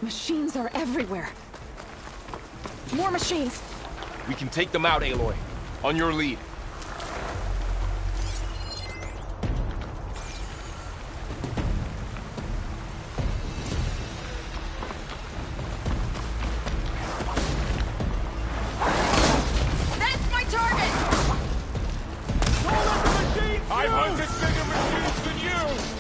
Machines are everywhere. More machines! We can take them out, Aloy. On your lead. That's my target! Don't let the machines shoot! I've hunted bigger machines than you!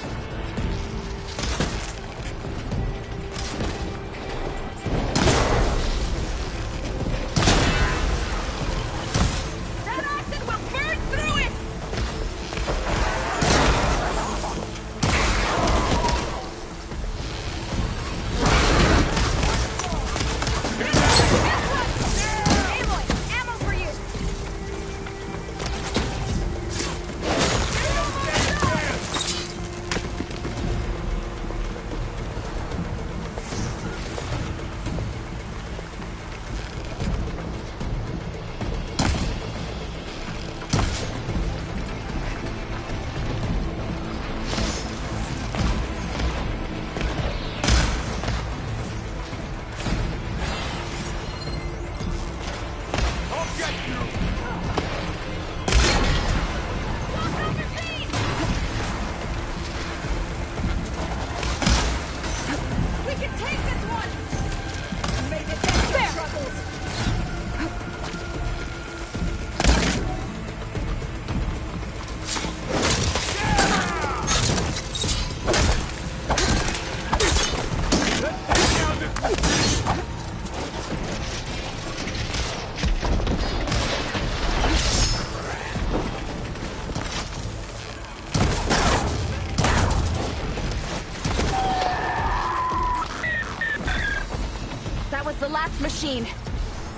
The last machine.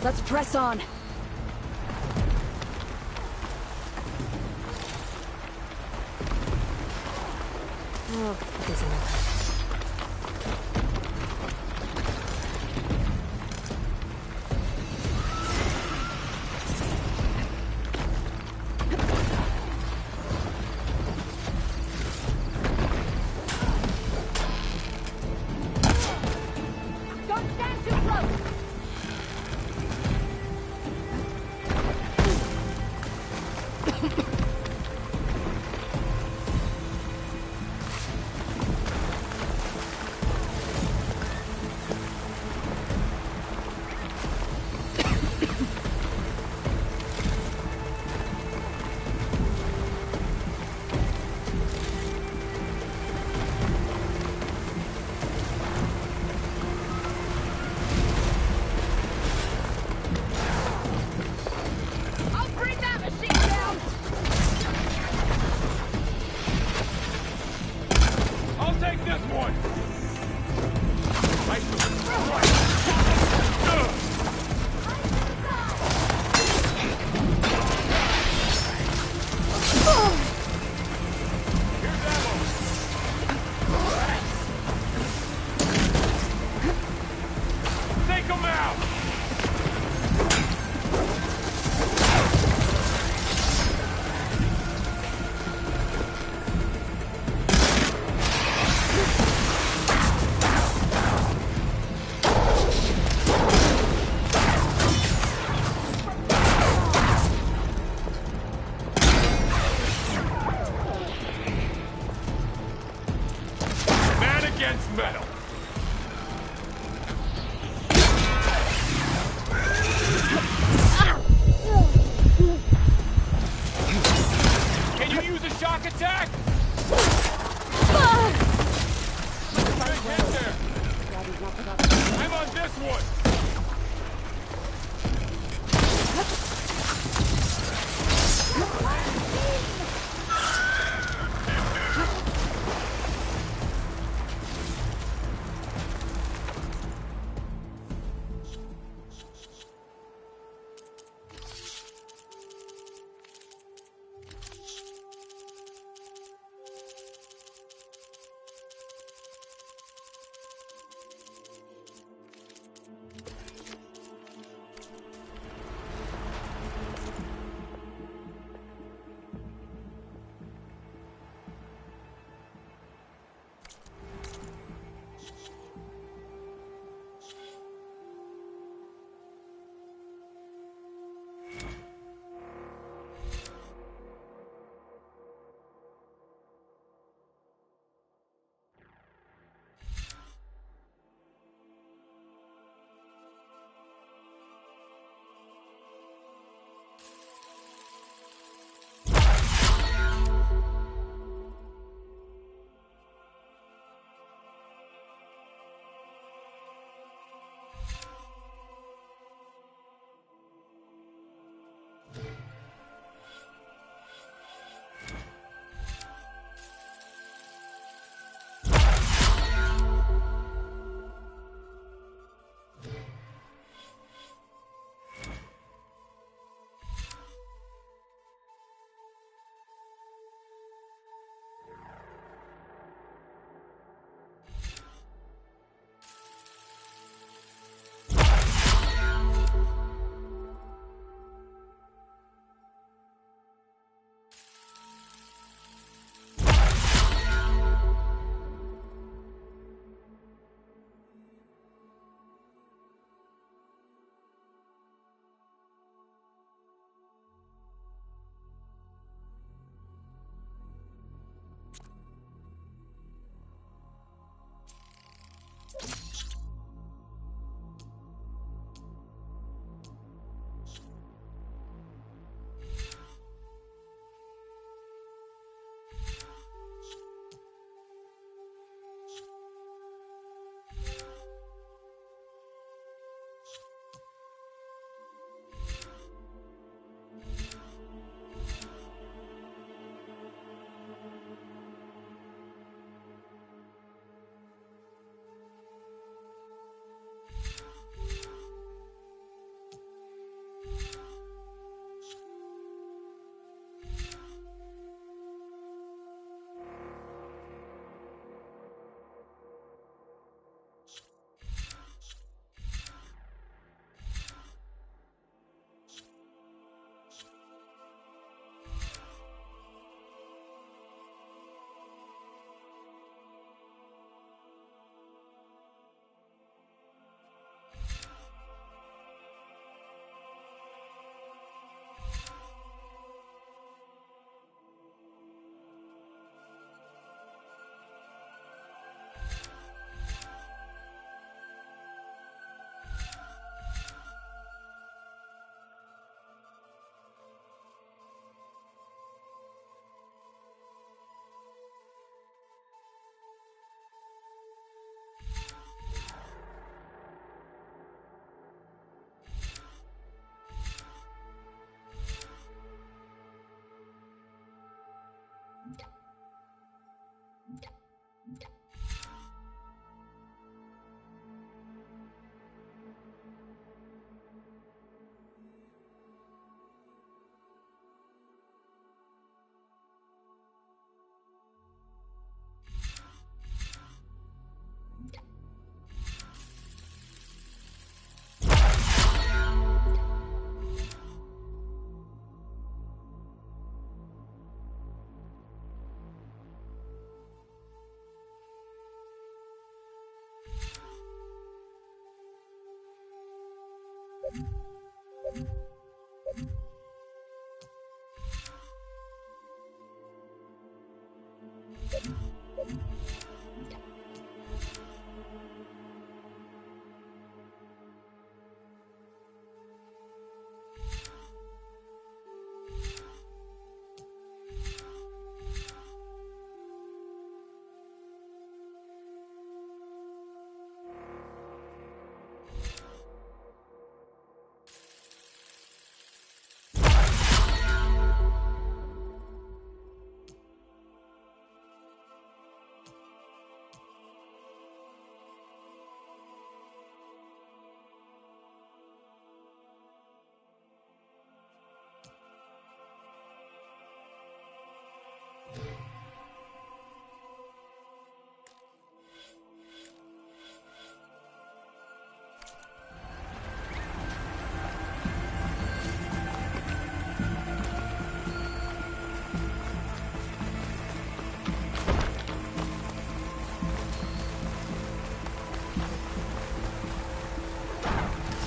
Let's press on. Oh, it isn't over.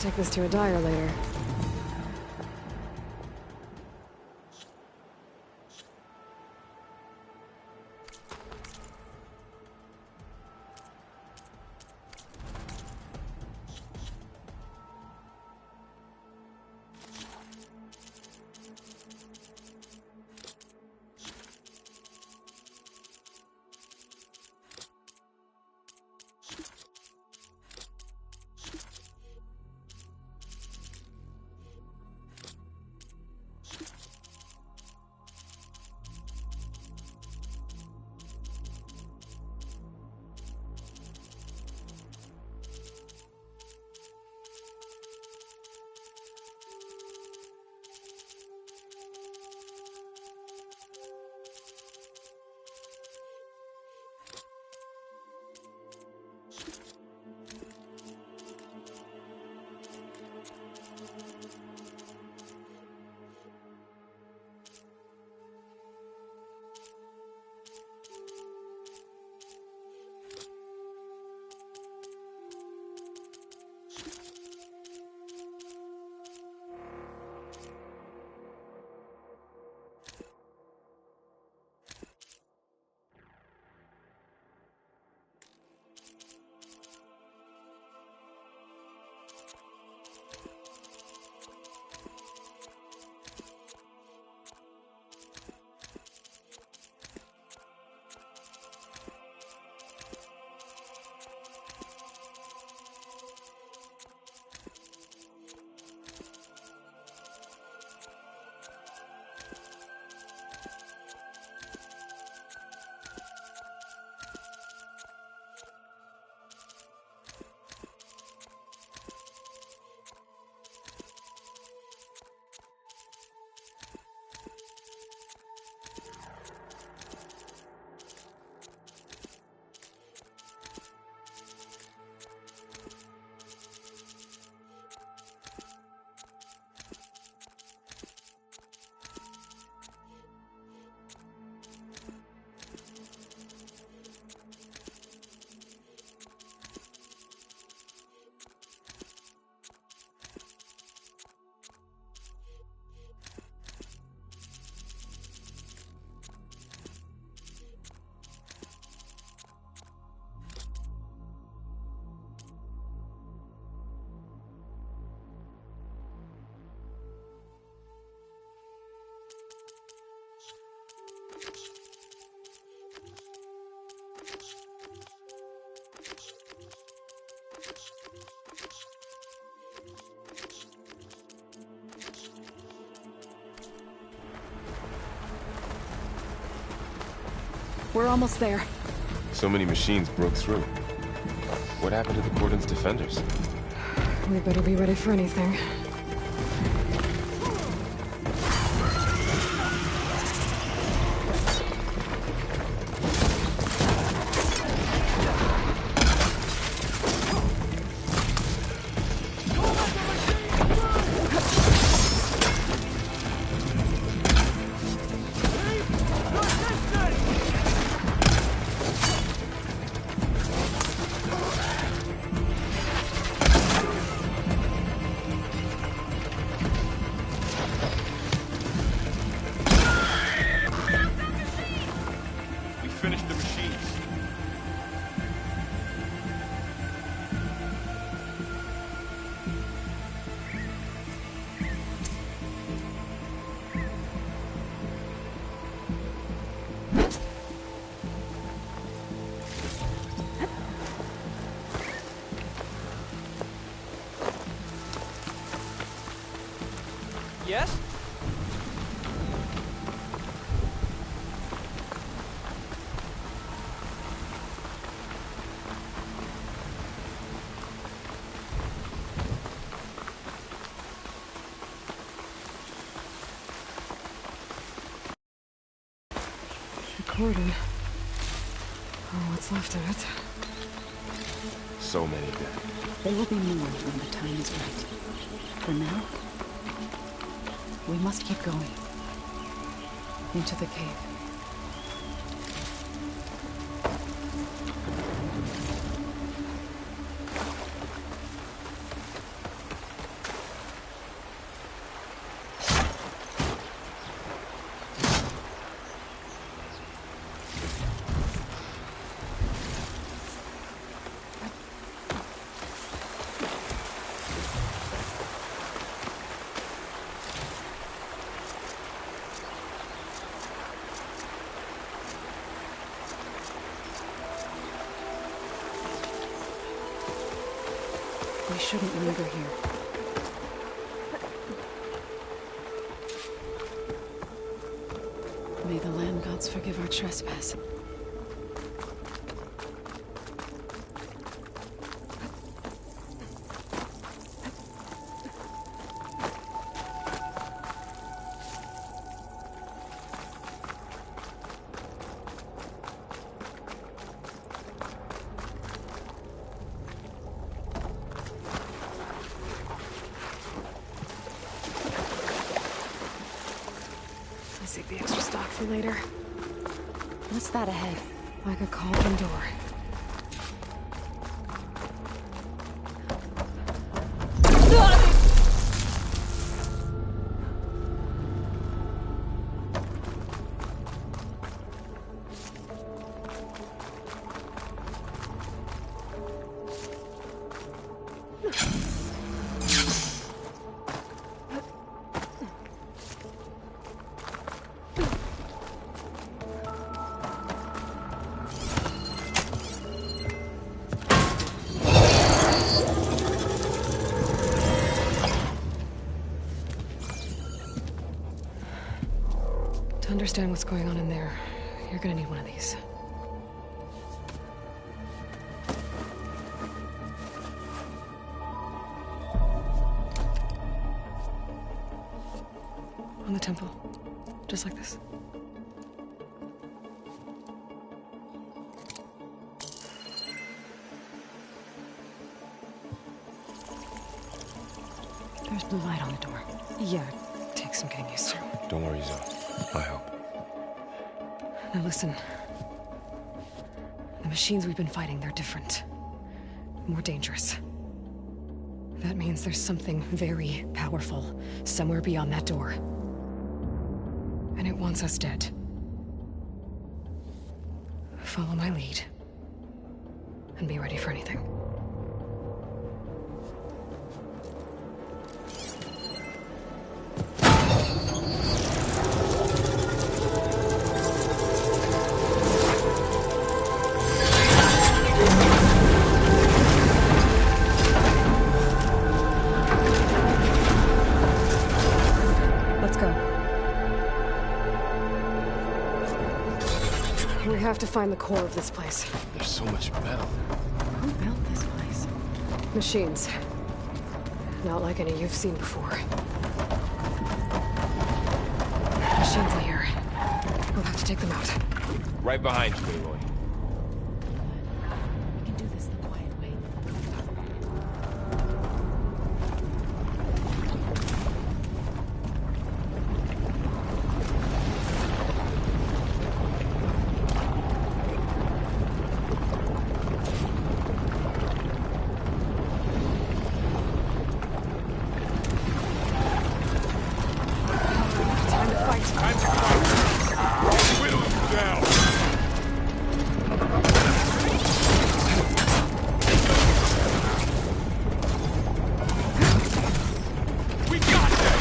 Take this to a dyer later. We're almost there. So many machines broke through. What happened to the Cordon's defenders? We better be ready for anything. Finish the machines. Yes? Cordon. Oh, what's left of it? So many dead. There will be more when the time is right. For now, we must keep going. Into the cave. We shouldn't linger here. May the land gods forgive our trespass. I'll save the extra stock for later. What's that ahead? Like a cauldron door. To understand what's going on in there, you're gonna need one of these. On the temple. Just like this. There's blue light on the door. Yeah, it takes some getting used to. Don't worry, Zoe. I help. Now listen. The machines we've been fighting, they're different. More dangerous. That means there's something very powerful somewhere beyond that door. And it wants us dead. Follow my lead. And be ready for anything. Let's go. We have to find the core of this place. There's so much metal. Who built this place? Machines. Not like any you've seen before. Machines in here. We'll have to take them out. Right behind you, Aloy. We can do this the quiet way. Time to fight. Time to fight. Whittle you down. We got this!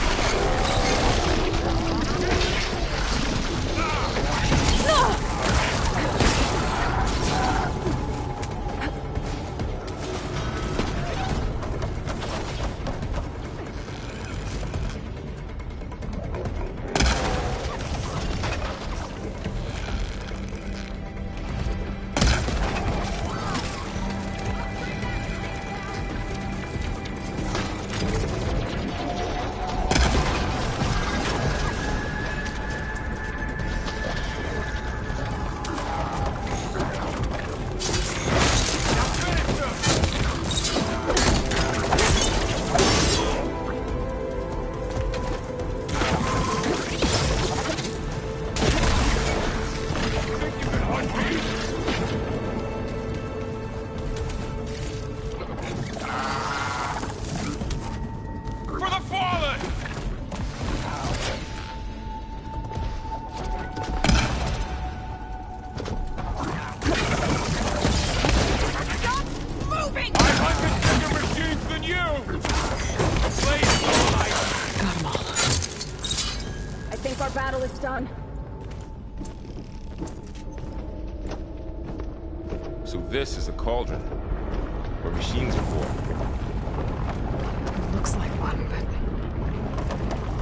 For the fallen! Stop moving! I hunted bigger machines than you! Slaves alive! Got them all. I think our battle is done. So this is a cauldron. Where machines are for. Looks like one, but...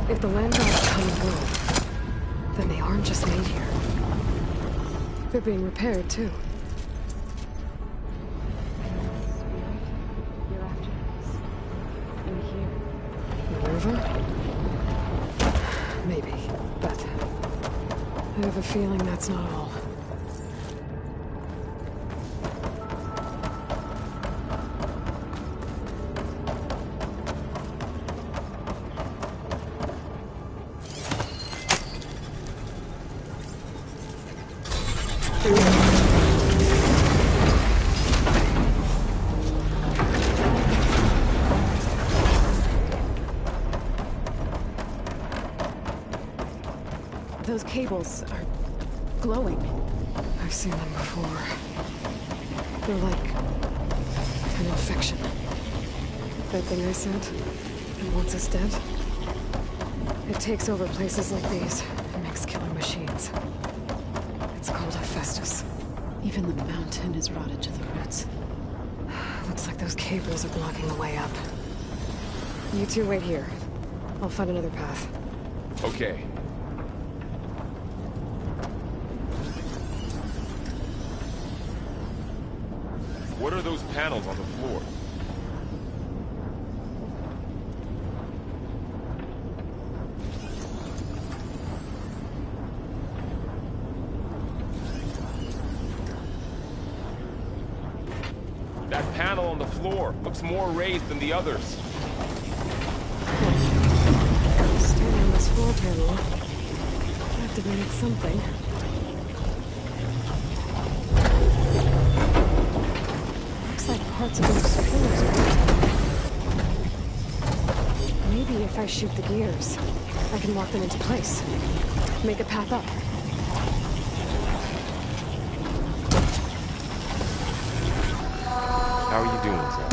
if the land gods come through, then they aren't just made here. They're being repaired, too. You're after us. In here. The river? Maybe, but... I have a feeling that's not all. Those cables are glowing. I've seen them before. They're like... an infection. That thing I sent, and once it's dead, it takes over places like these and makes killer machines. It's called Hephaestus. Even the mountain is rotted to the roots. Looks like those cables are blocking the way up. You two wait here. I'll find another path. Okay. What are those panels on the floor? That panel on the floor looks more raised than the others. Standing on this floor panel activated something. Looks like parts of those pillars are... Maybe if I shoot the gears, I can lock them into place. Make a path up. How are you doing, Zara?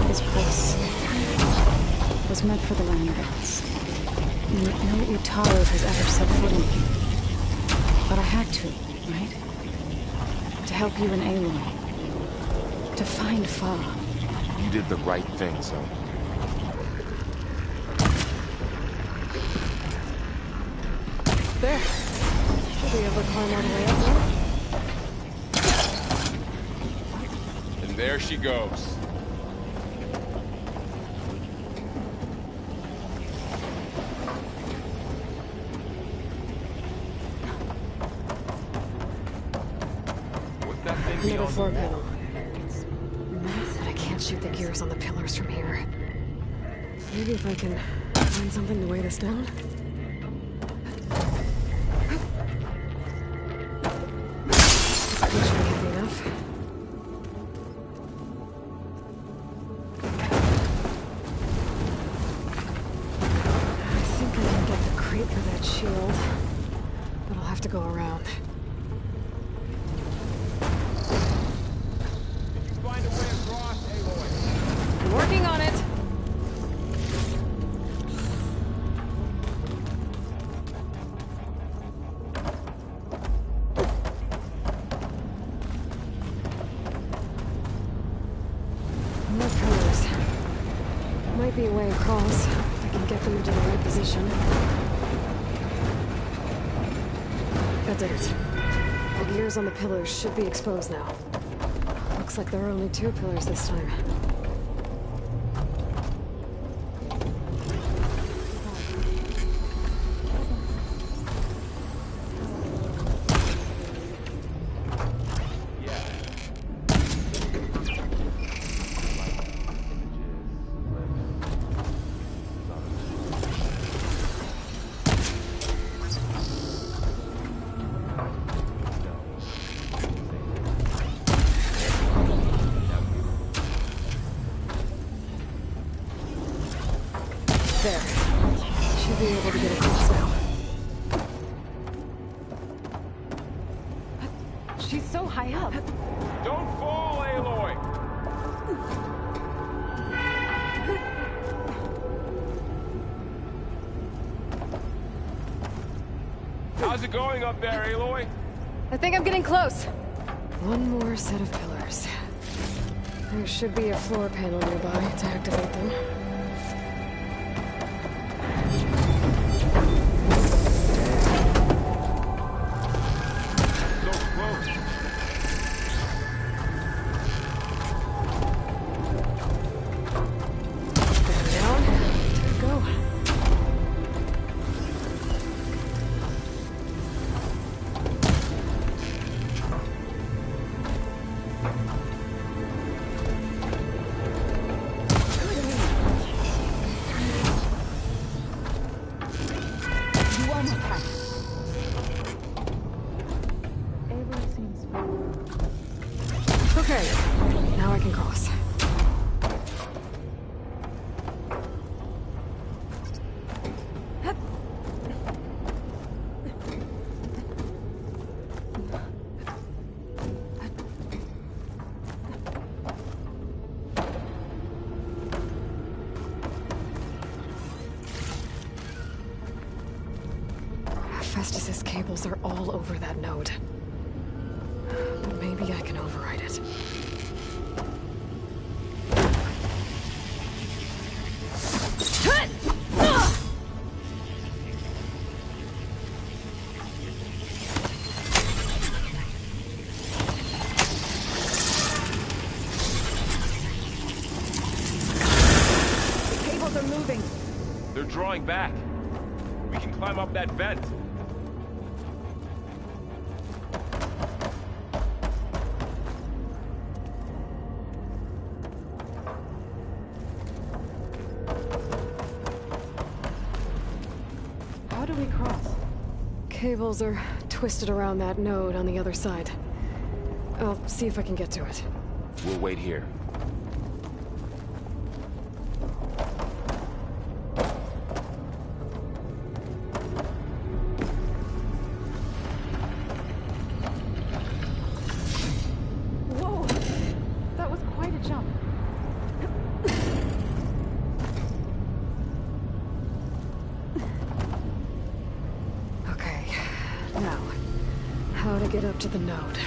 This place was meant for the land gods. No Utaro has ever set foot in here. But I had to, right? To help you and Aloy. To find Fa. You did the right thing, son. There. Should we ever climb all the way up there? There she goes. What's that thing Another beyond floor the wall? panel. But I can't shoot the gears on the pillars from here. Maybe if I can find something to weigh this down? That should be heavy enough. I think I can get the crate through that shield, but I'll have to go around. Find a way across, Aloy. I'm working on it! More pillars. Might be a way across, if I can get them into the right position. That did it. The gears on the pillars should be exposed now. Looks like there are only 2 pillars this time. There. Should be able to get across now. She's so high up. Don't fall, Aloy! How's it going up there, Aloy? I think I'm getting close. One more set of pillars. There should be a floor panel nearby to activate them. So close. Down. Go. You almost had it. Ava seems fine. Okay. Now I can cross. Festus's cables are all over that node. But maybe I can override it. The cables are moving. They're drawing back. We can climb up that vent. How do we cross? Cables are twisted around that node on the other side. I'll see if I can get to it. We'll wait here. Whoa! That was quite a jump. Okay. Now, how to get up to the node.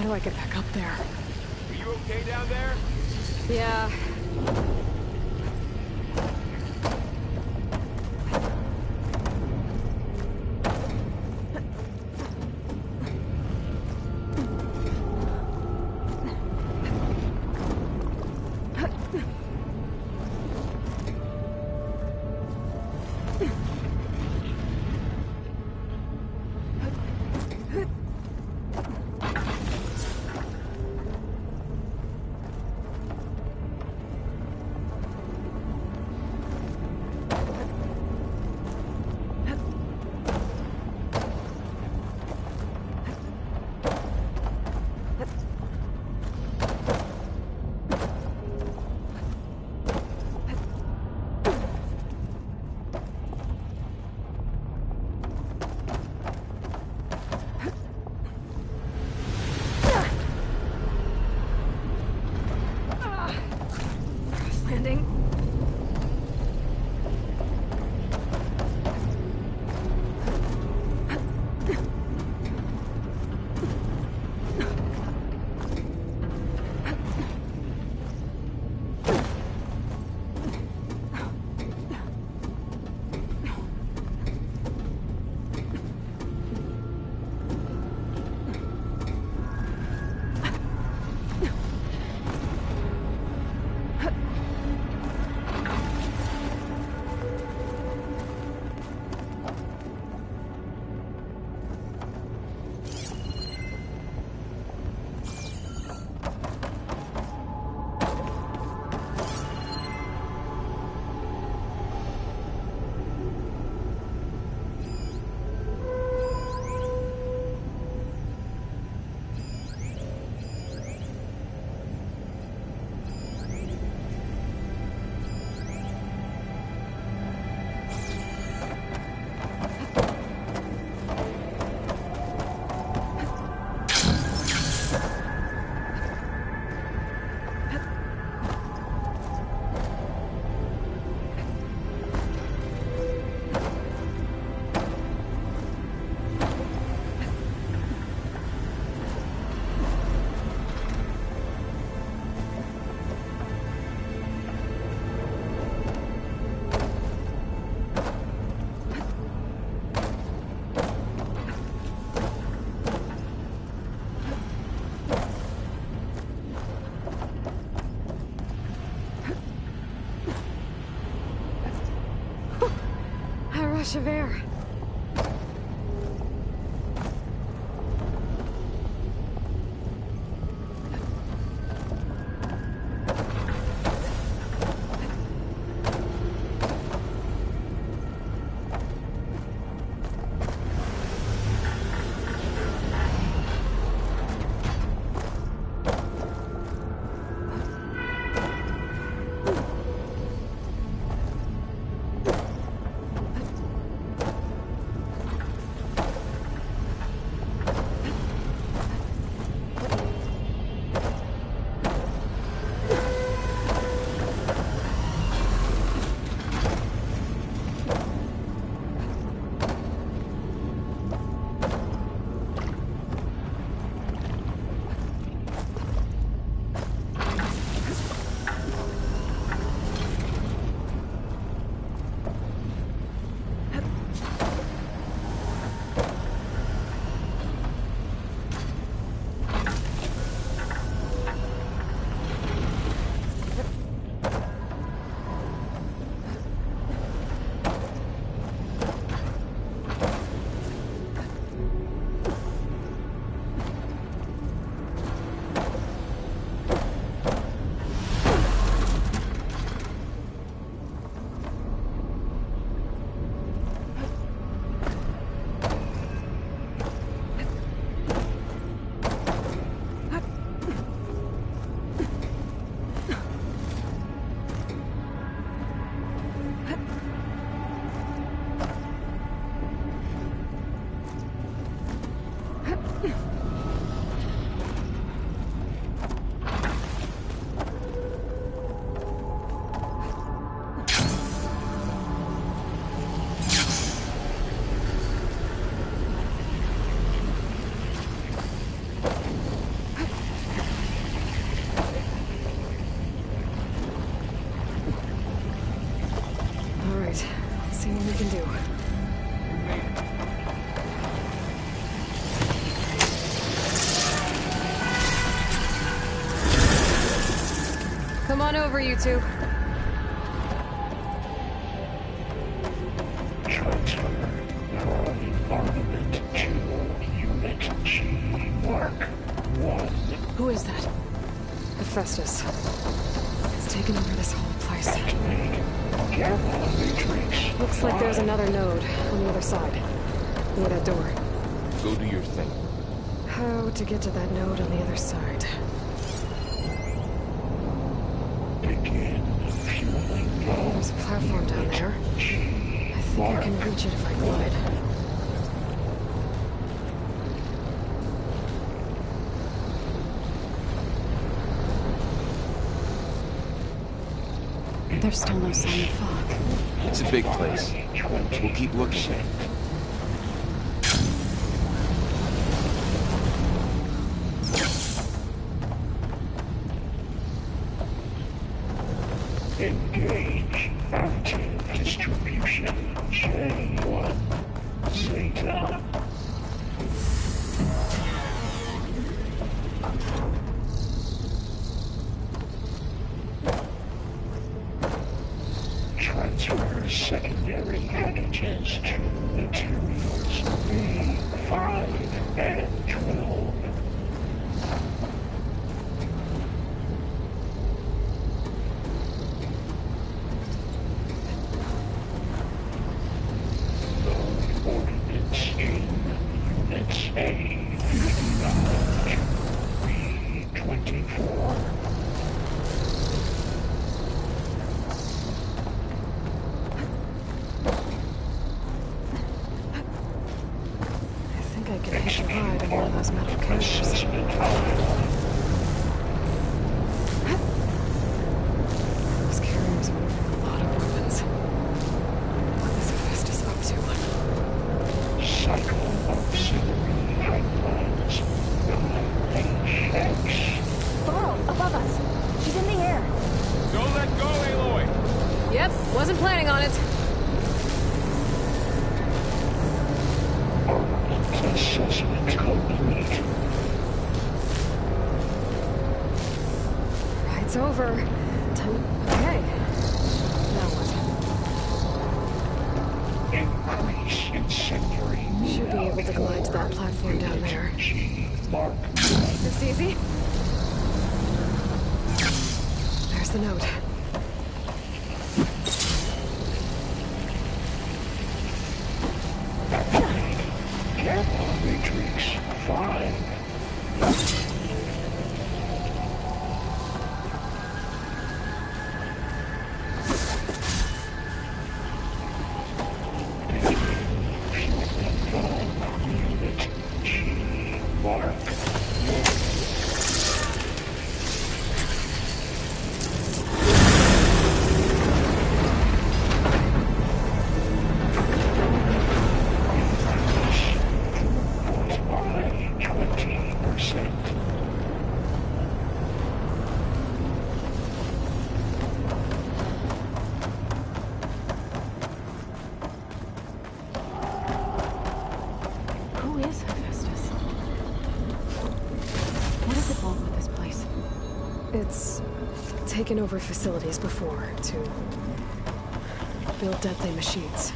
do I get back up there? Are you okay down there? Yeah. Landing. A rush of air. See what we can do. Come on over, you two. Transfer armament to Unit G Mark 1. Who is that? Hephaestus. It's taken over this whole place. Gamma matrix. Looks like there's another node on the other side. Near that door. Go do your thing. How to get to that node on the other side? Begin fueling There's a platform down there. I think I can reach it if I glide. There's still no sign of fog. It's a big place. We'll keep looking. Engage active distribution J1 Zeta. Transfer secondary packages to materials B5 and 12. Ordinance in Units A, 59, B24. I think I can hitch a ride on one of those metal carriers. Assessment outline. Those carriers are moving a lot of weapons. What is Hephaestus up to? Cycle auxiliary pipelines. 9HX. Burrow, above us. She's in the air. Don't let go, Aloy! Yep, wasn't planning on it. Armament assessment complete. Ride's over. Time. Okay. Now what? Increase incendiary. Should be able to glide to that platform down there. G Mark 1. This easy? There's the note. Gamma matrix 5. Unit G Mark. By 20%. Who is Hephaestus? What does it want with this place? It's taken over facilities before to build deadly machines.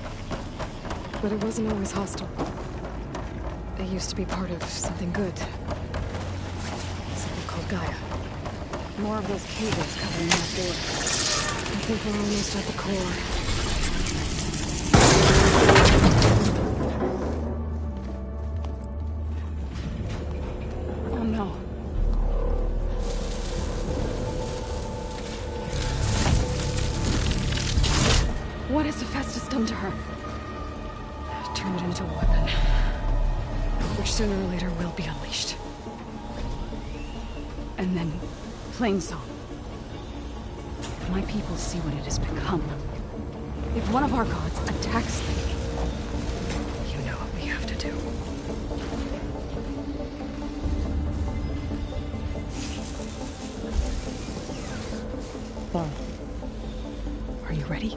But it wasn't always hostile. It used to be part of something good. Something called Gaia. More of those cables covering that door. I think we're almost at the core. Oh no. What has Hephaestus done to her? Turn it into a weapon. Which sooner or later will be unleashed. And then, Plainsong. If my people see what it has become, if one of our gods attacks them, You know what we have to do. Are you ready?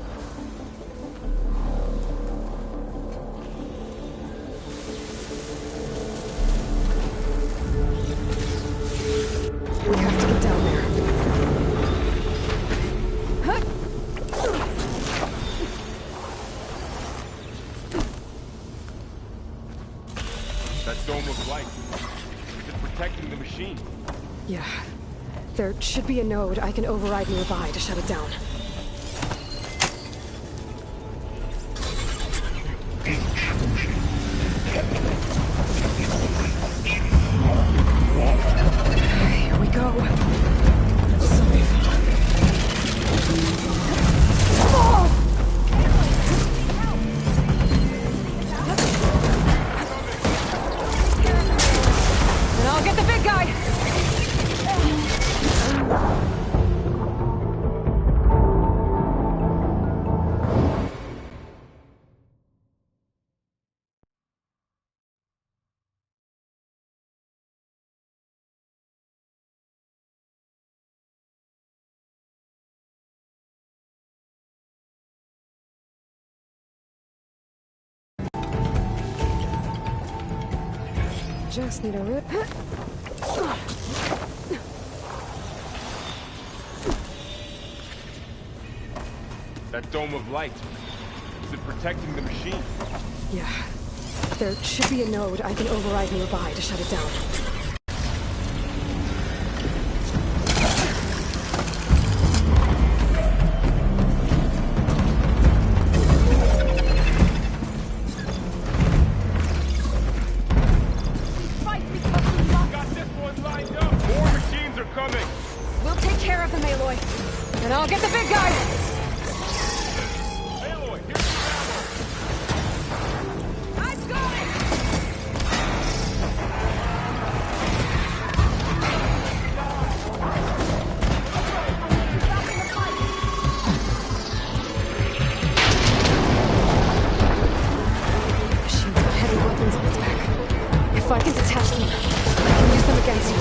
light. Is it protecting the machine? Yeah. There should be a node I can override nearby to shut it down. Intrusion. Here we go. Safe. And I'll get the big guy! Just need a root. That dome of light. Is it protecting the machine? Yeah. There should be a node I can override nearby to shut it down. Got this one lined up. More machines are coming. We'll take care of them, Aloy. And I'll get the big guy! Aloy, here's the ammo. I've got it! Machine's got heavy weapons on its back. If I can detach them, I can use them against it.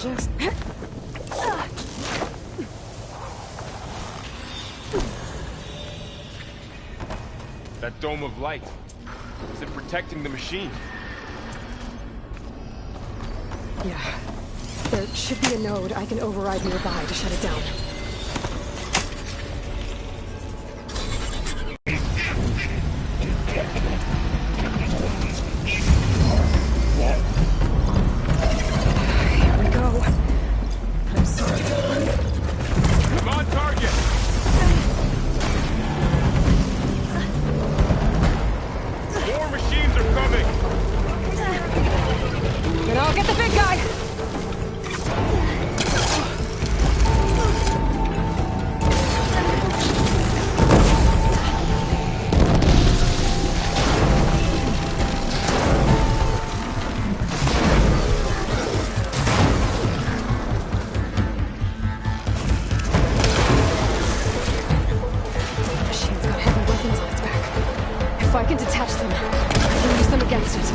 Just... That dome of light. Is it protecting the machine? Yeah. There should be a node I can override nearby to shut it down. Here we go. I'm sorry. I'm on target! More machines are coming! Then I'll get the big guy! Machine's got heavy weapons on its back. If I can detach them, I can use them against it.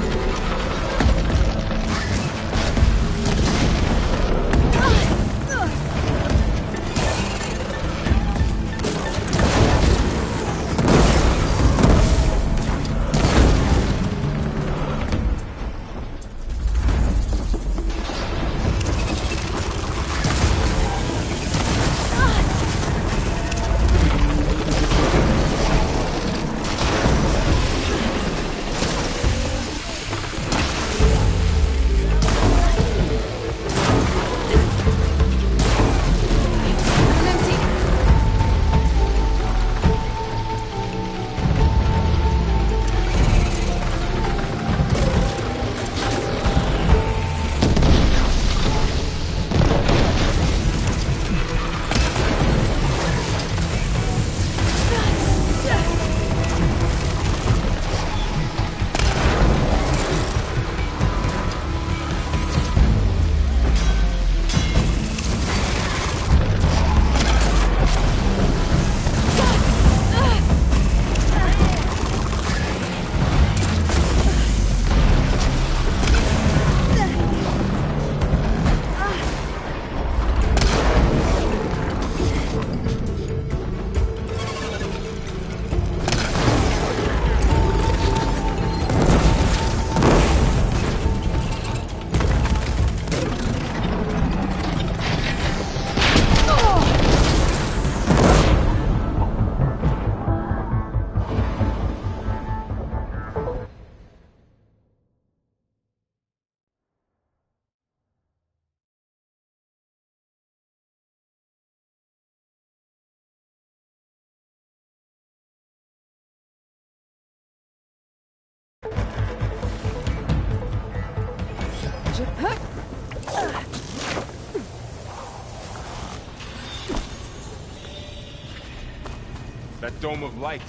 That dome of light.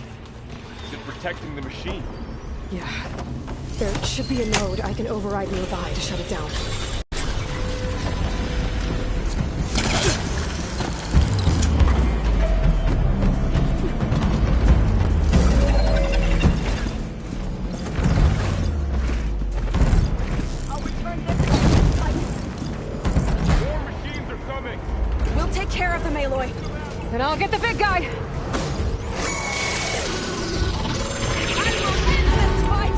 Is it protecting the machine? Yeah. There should be a node I can override nearby to shut it down. I'll return this. More machines are coming! We'll take care of them, Aloy. Then I'll get the big guy! I will win this fight!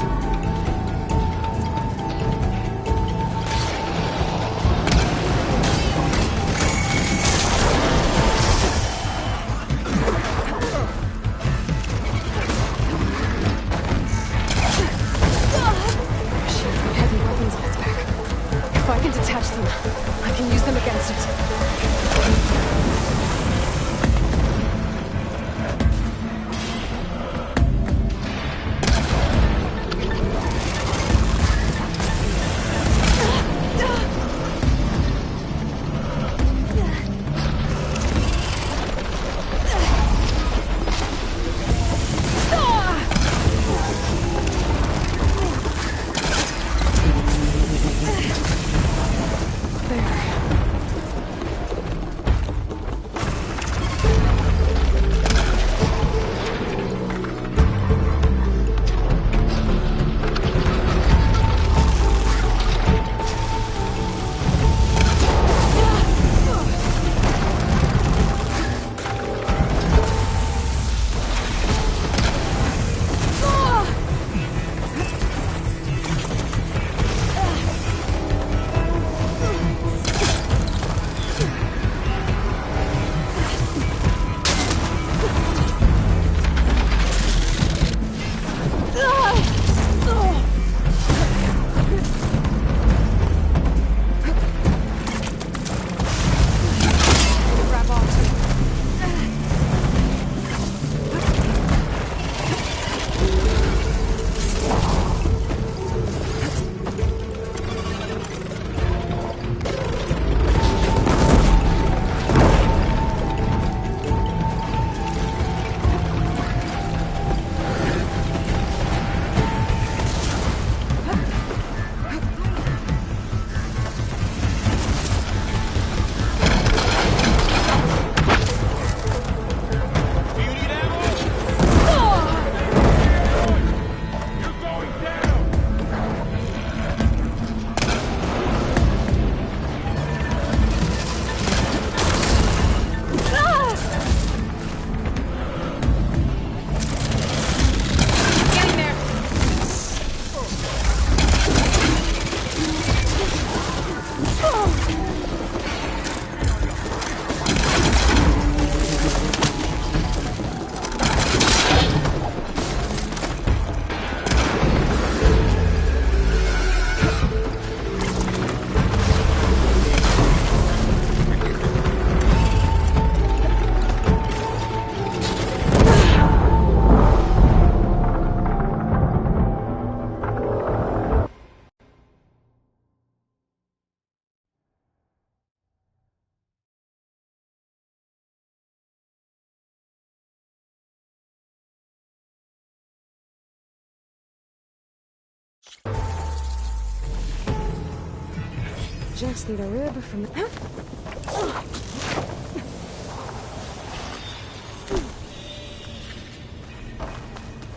Just need a rib from the...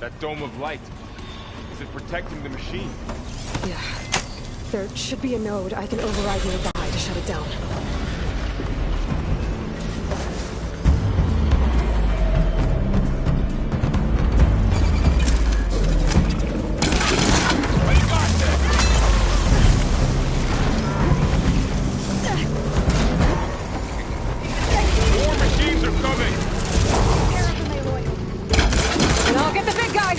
That dome of light. Is it protecting the machine? Yeah. There should be a node I can override nearby to shut it down. More machines are coming! And I'll get the big guy!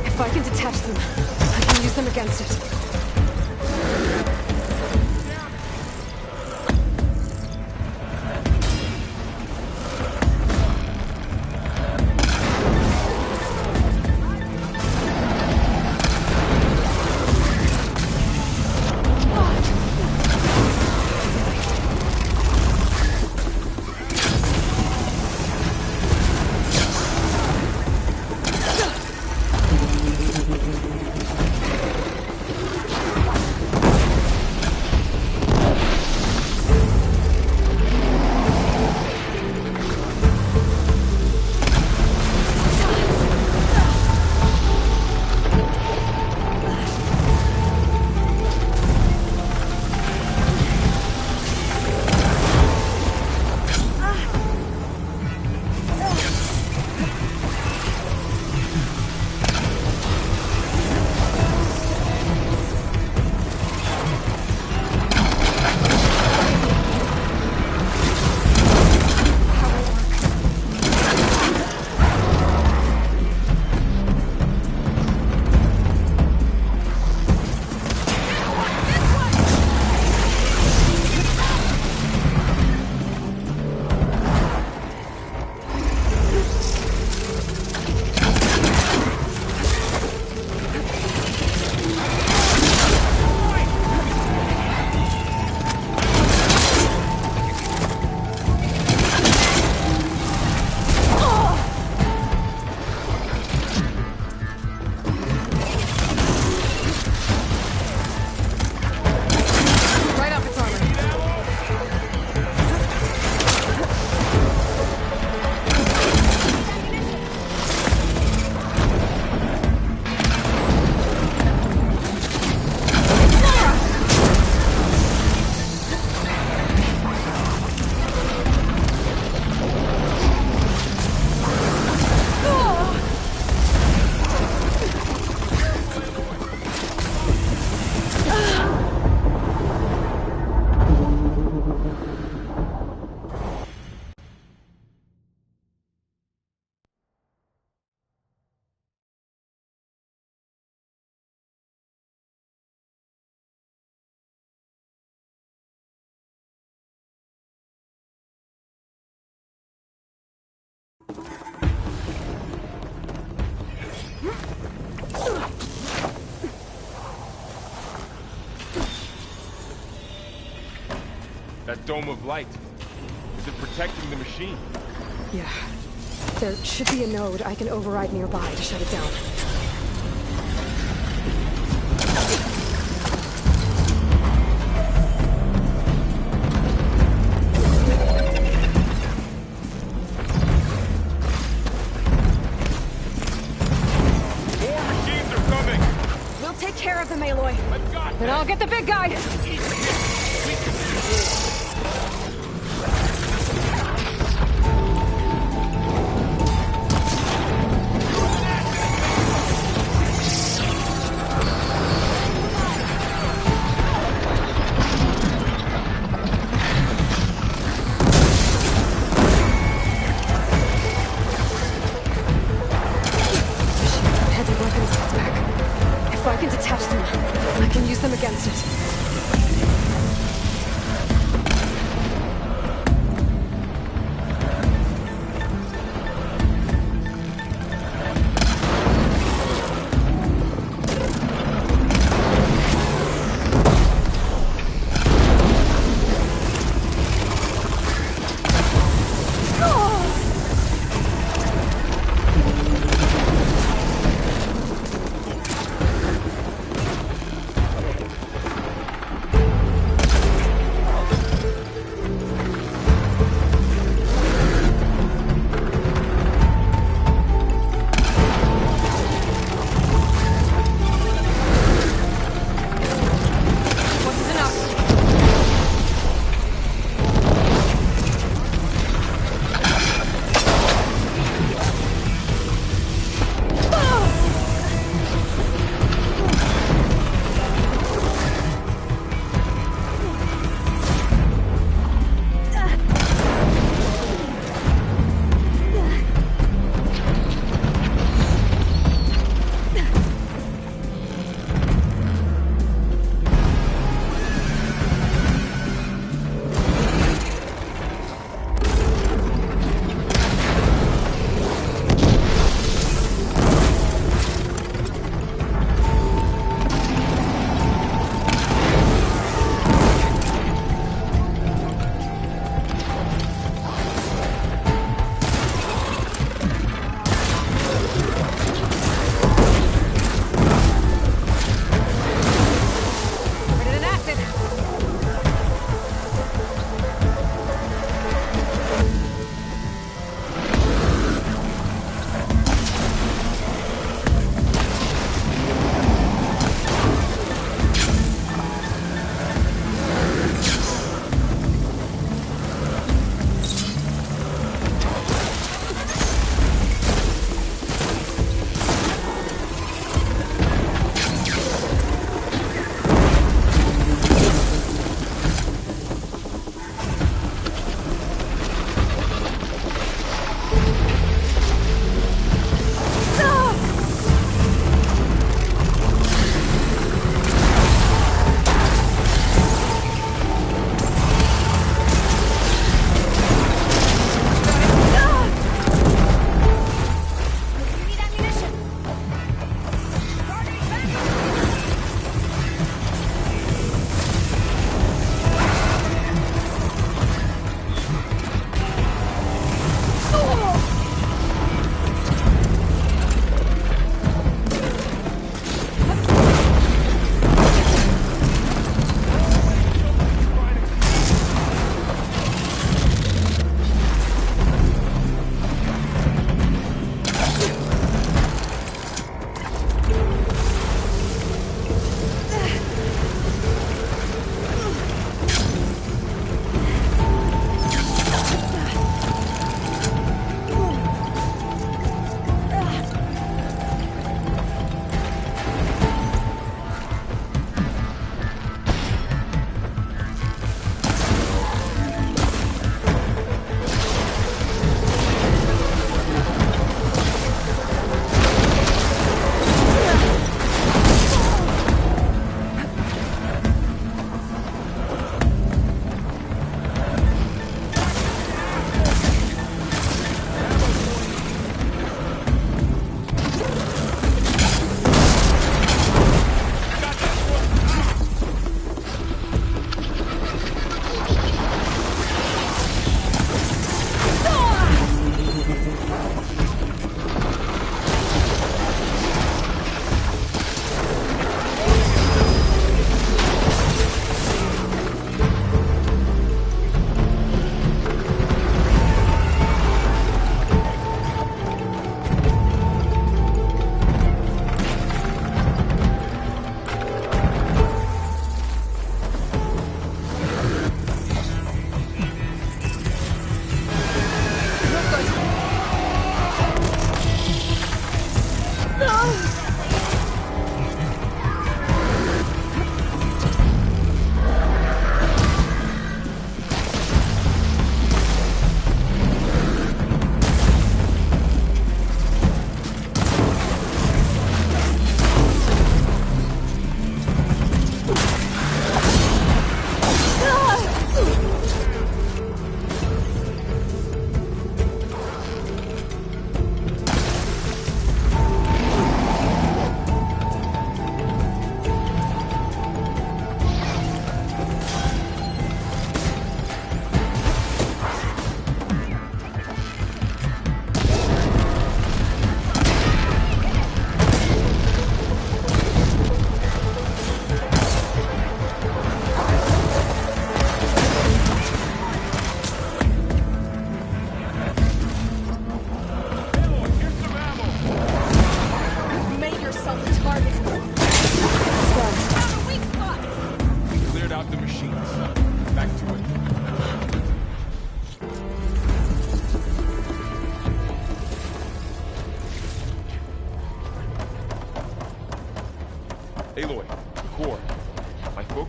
If I can detach them, I can use them against it. That dome of light. Is it protecting the machine? Yeah. There should be a node I can override nearby to shut it down. More machines are coming! We'll take care of them, Aloy. I've got And I'll get the big guy! Heavy weapons back. If I can detach them, I can use them against it.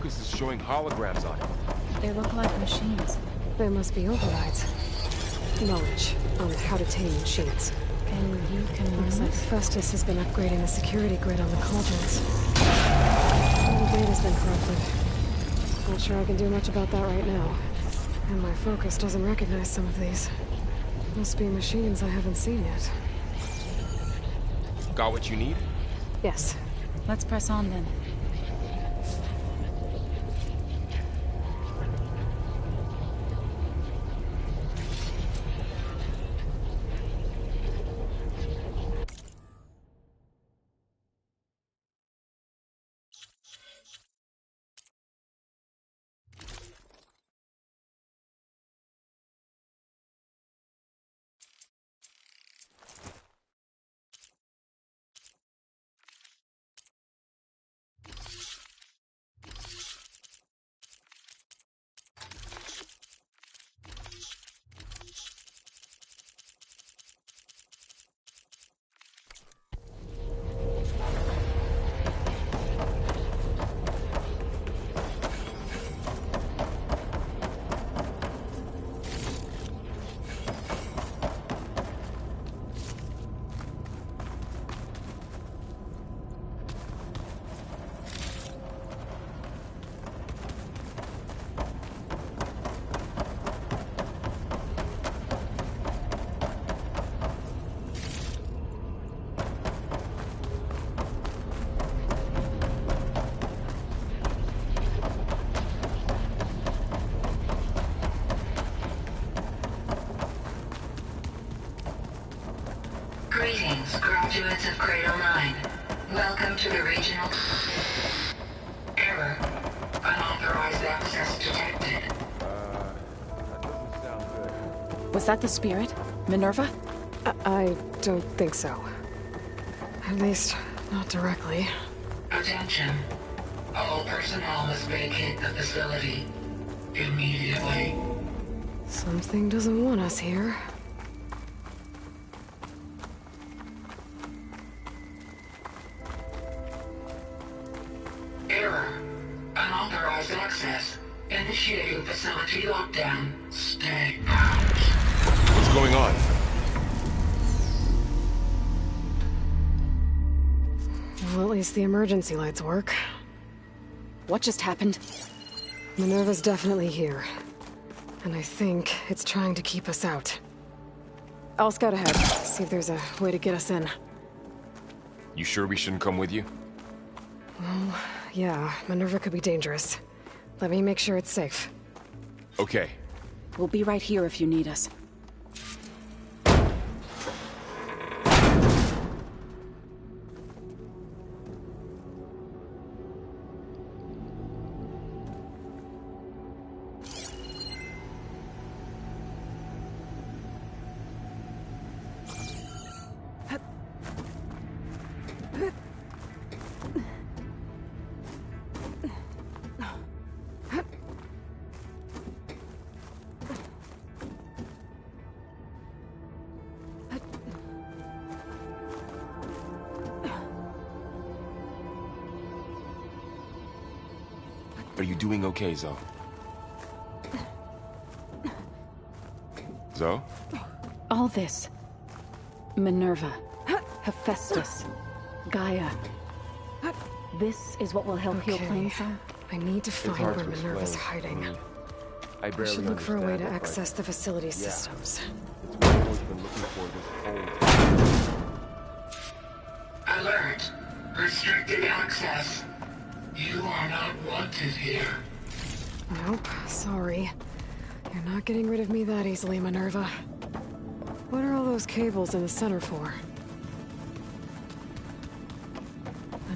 focus is showing holograms on it. They look like machines. They must be overrides. Knowledge on how to tame machines. And you can Looks learn like this? Festus has been upgrading the security grid on the cauldrons. All the data's been corrupted. Not sure I can do much about that right now. And my focus doesn't recognize some of these. Must be machines I haven't seen yet. Got what you need? Yes. Let's press on then. Greetings, graduates of Cradle 9. Welcome to the regional... Error. Unauthorized access detected. That doesn't sound good. Was that the spirit? Minerva? I don't think so. At least, not directly. Attention. All personnel must vacate the facility. Immediately. Something doesn't want us here. Error. Unauthorized access. Initiating facility lockdown. Stay out. What's going on? Well, at least the emergency lights work. What just happened? Minerva's definitely here. And I think it's trying to keep us out. I'll scout ahead, see if there's a way to get us in. You sure we shouldn't come with you? Well, yeah, Minerva could be dangerous. Let me make sure it's safe. Okay. We'll be right here if you need us. Are you doing okay, Zoe? Zoe? All this. Minerva. Hephaestus. Gaia. This is what will help heal Okay. Plainson? I need to It's find hard where to Minerva's explain. hiding. I I barely should look for a way to understand it, but access the facility yeah. systems. It's what I've always been looking for this whole time. Alert. Restricted access. You are not wanted here. Nope, sorry. You're not getting rid of me that easily, Minerva. What are all those cables in the center for?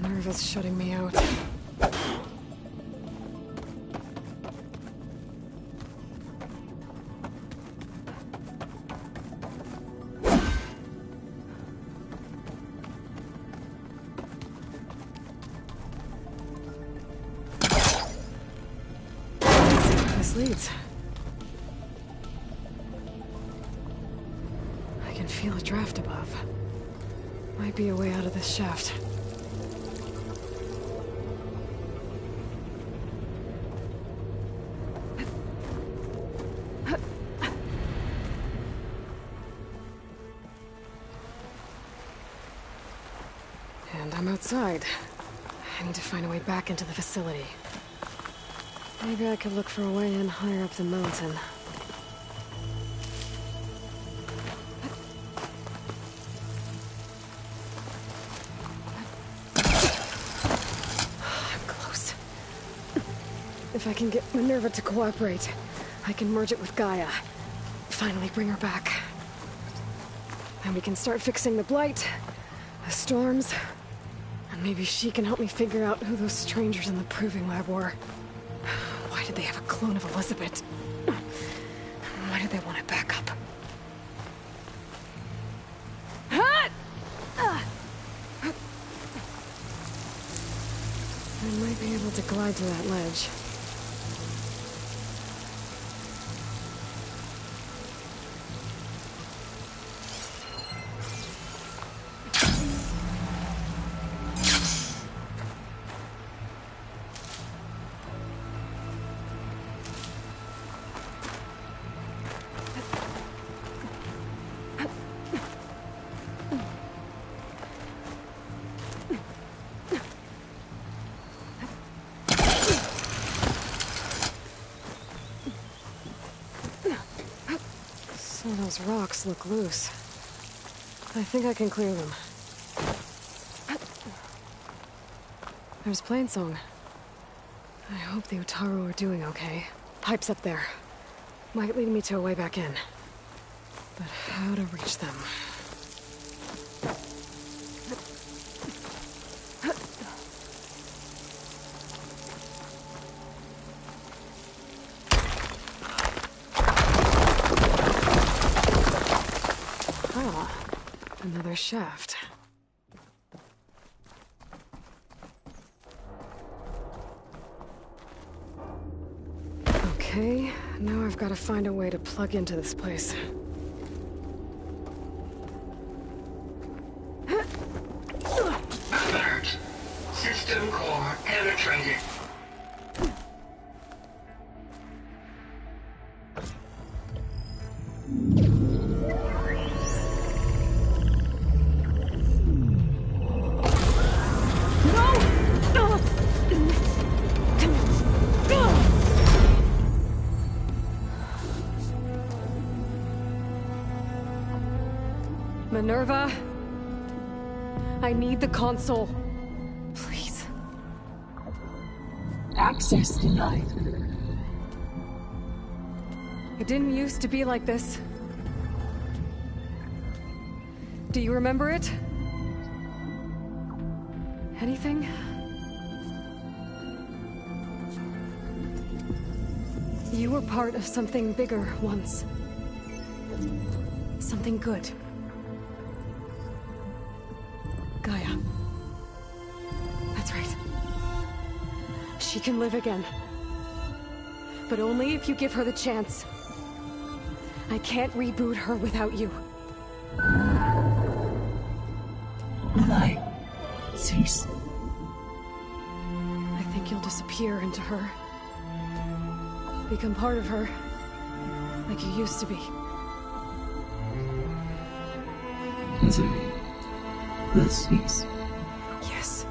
Minerva's shutting me out. Let's see where this leads. I can feel a draft above. Might be a way out of this shaft. And I'm outside. I need to find a way back into the facility. Maybe I could look for a way in higher up the mountain. I'm close. If I can get Minerva to cooperate, I can merge it with Gaia. Finally bring her back. And we can start fixing the blight, the storms, and maybe she can help me figure out who those strangers in the proving lab were. Why did they have a clone of Elizabeth? Why did they want it back up? I might be able to glide to that ledge. Some of those rocks look loose. I think I can clear them. There's Plainsong. I hope the Utaru are doing okay. Pipe's up there. Might lead me to a way back in. But how to reach them? Another shaft. Okay, now I've got to find a way to plug into this place. Alert. System core penetrated. Minerva, I need the console. Please. Access denied. It didn't used to be like this. Do you remember it? Anything? You were part of something bigger once. Something good. Gaia. That's right. She can live again. But only if you give her the chance. I can't reboot her without you. Will cease? I think you'll disappear into her. Become part of her. Like you used to be. Misery will cease. Yes.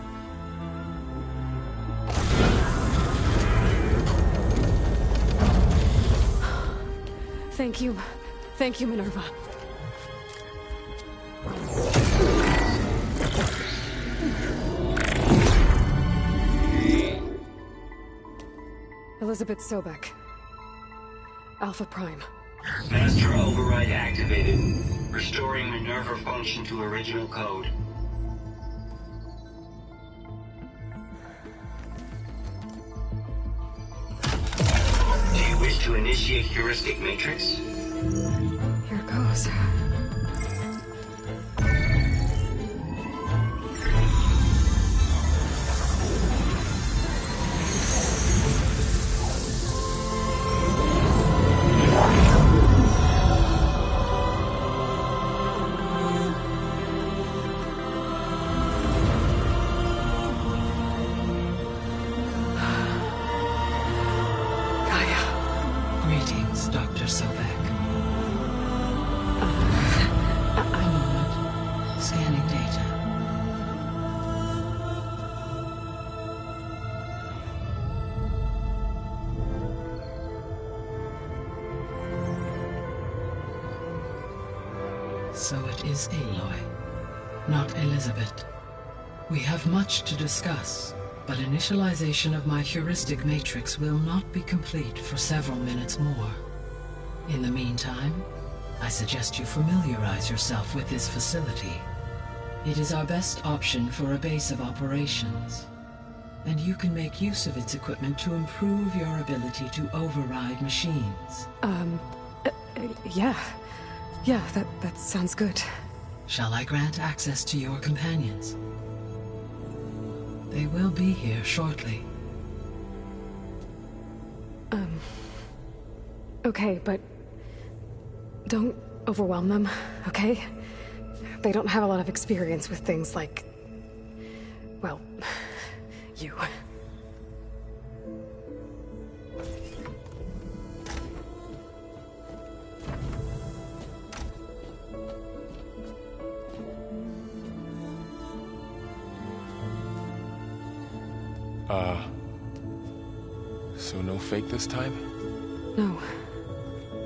Thank you. Thank you, Minerva. Elizabeth Sobek. Alpha Prime. Master override activated. Restoring Minerva function to original code. Do you wish to initiate heuristic matrix? Here goes. Greetings, Dr. Sobek. So it is Aloy, not Elizabeth. We have much to discuss, but initialization of my heuristic matrix will not be complete for several minutes more. In the meantime, I suggest you familiarize yourself with this facility. It is our best option for a base of operations, and you can make use of its equipment to improve your ability to override machines. Yeah. Yeah, that sounds good. Shall I grant access to your companions? They will be here shortly. Okay, but don't overwhelm them, okay? They don't have a lot of experience with things like, well, you. So no fake this time? No.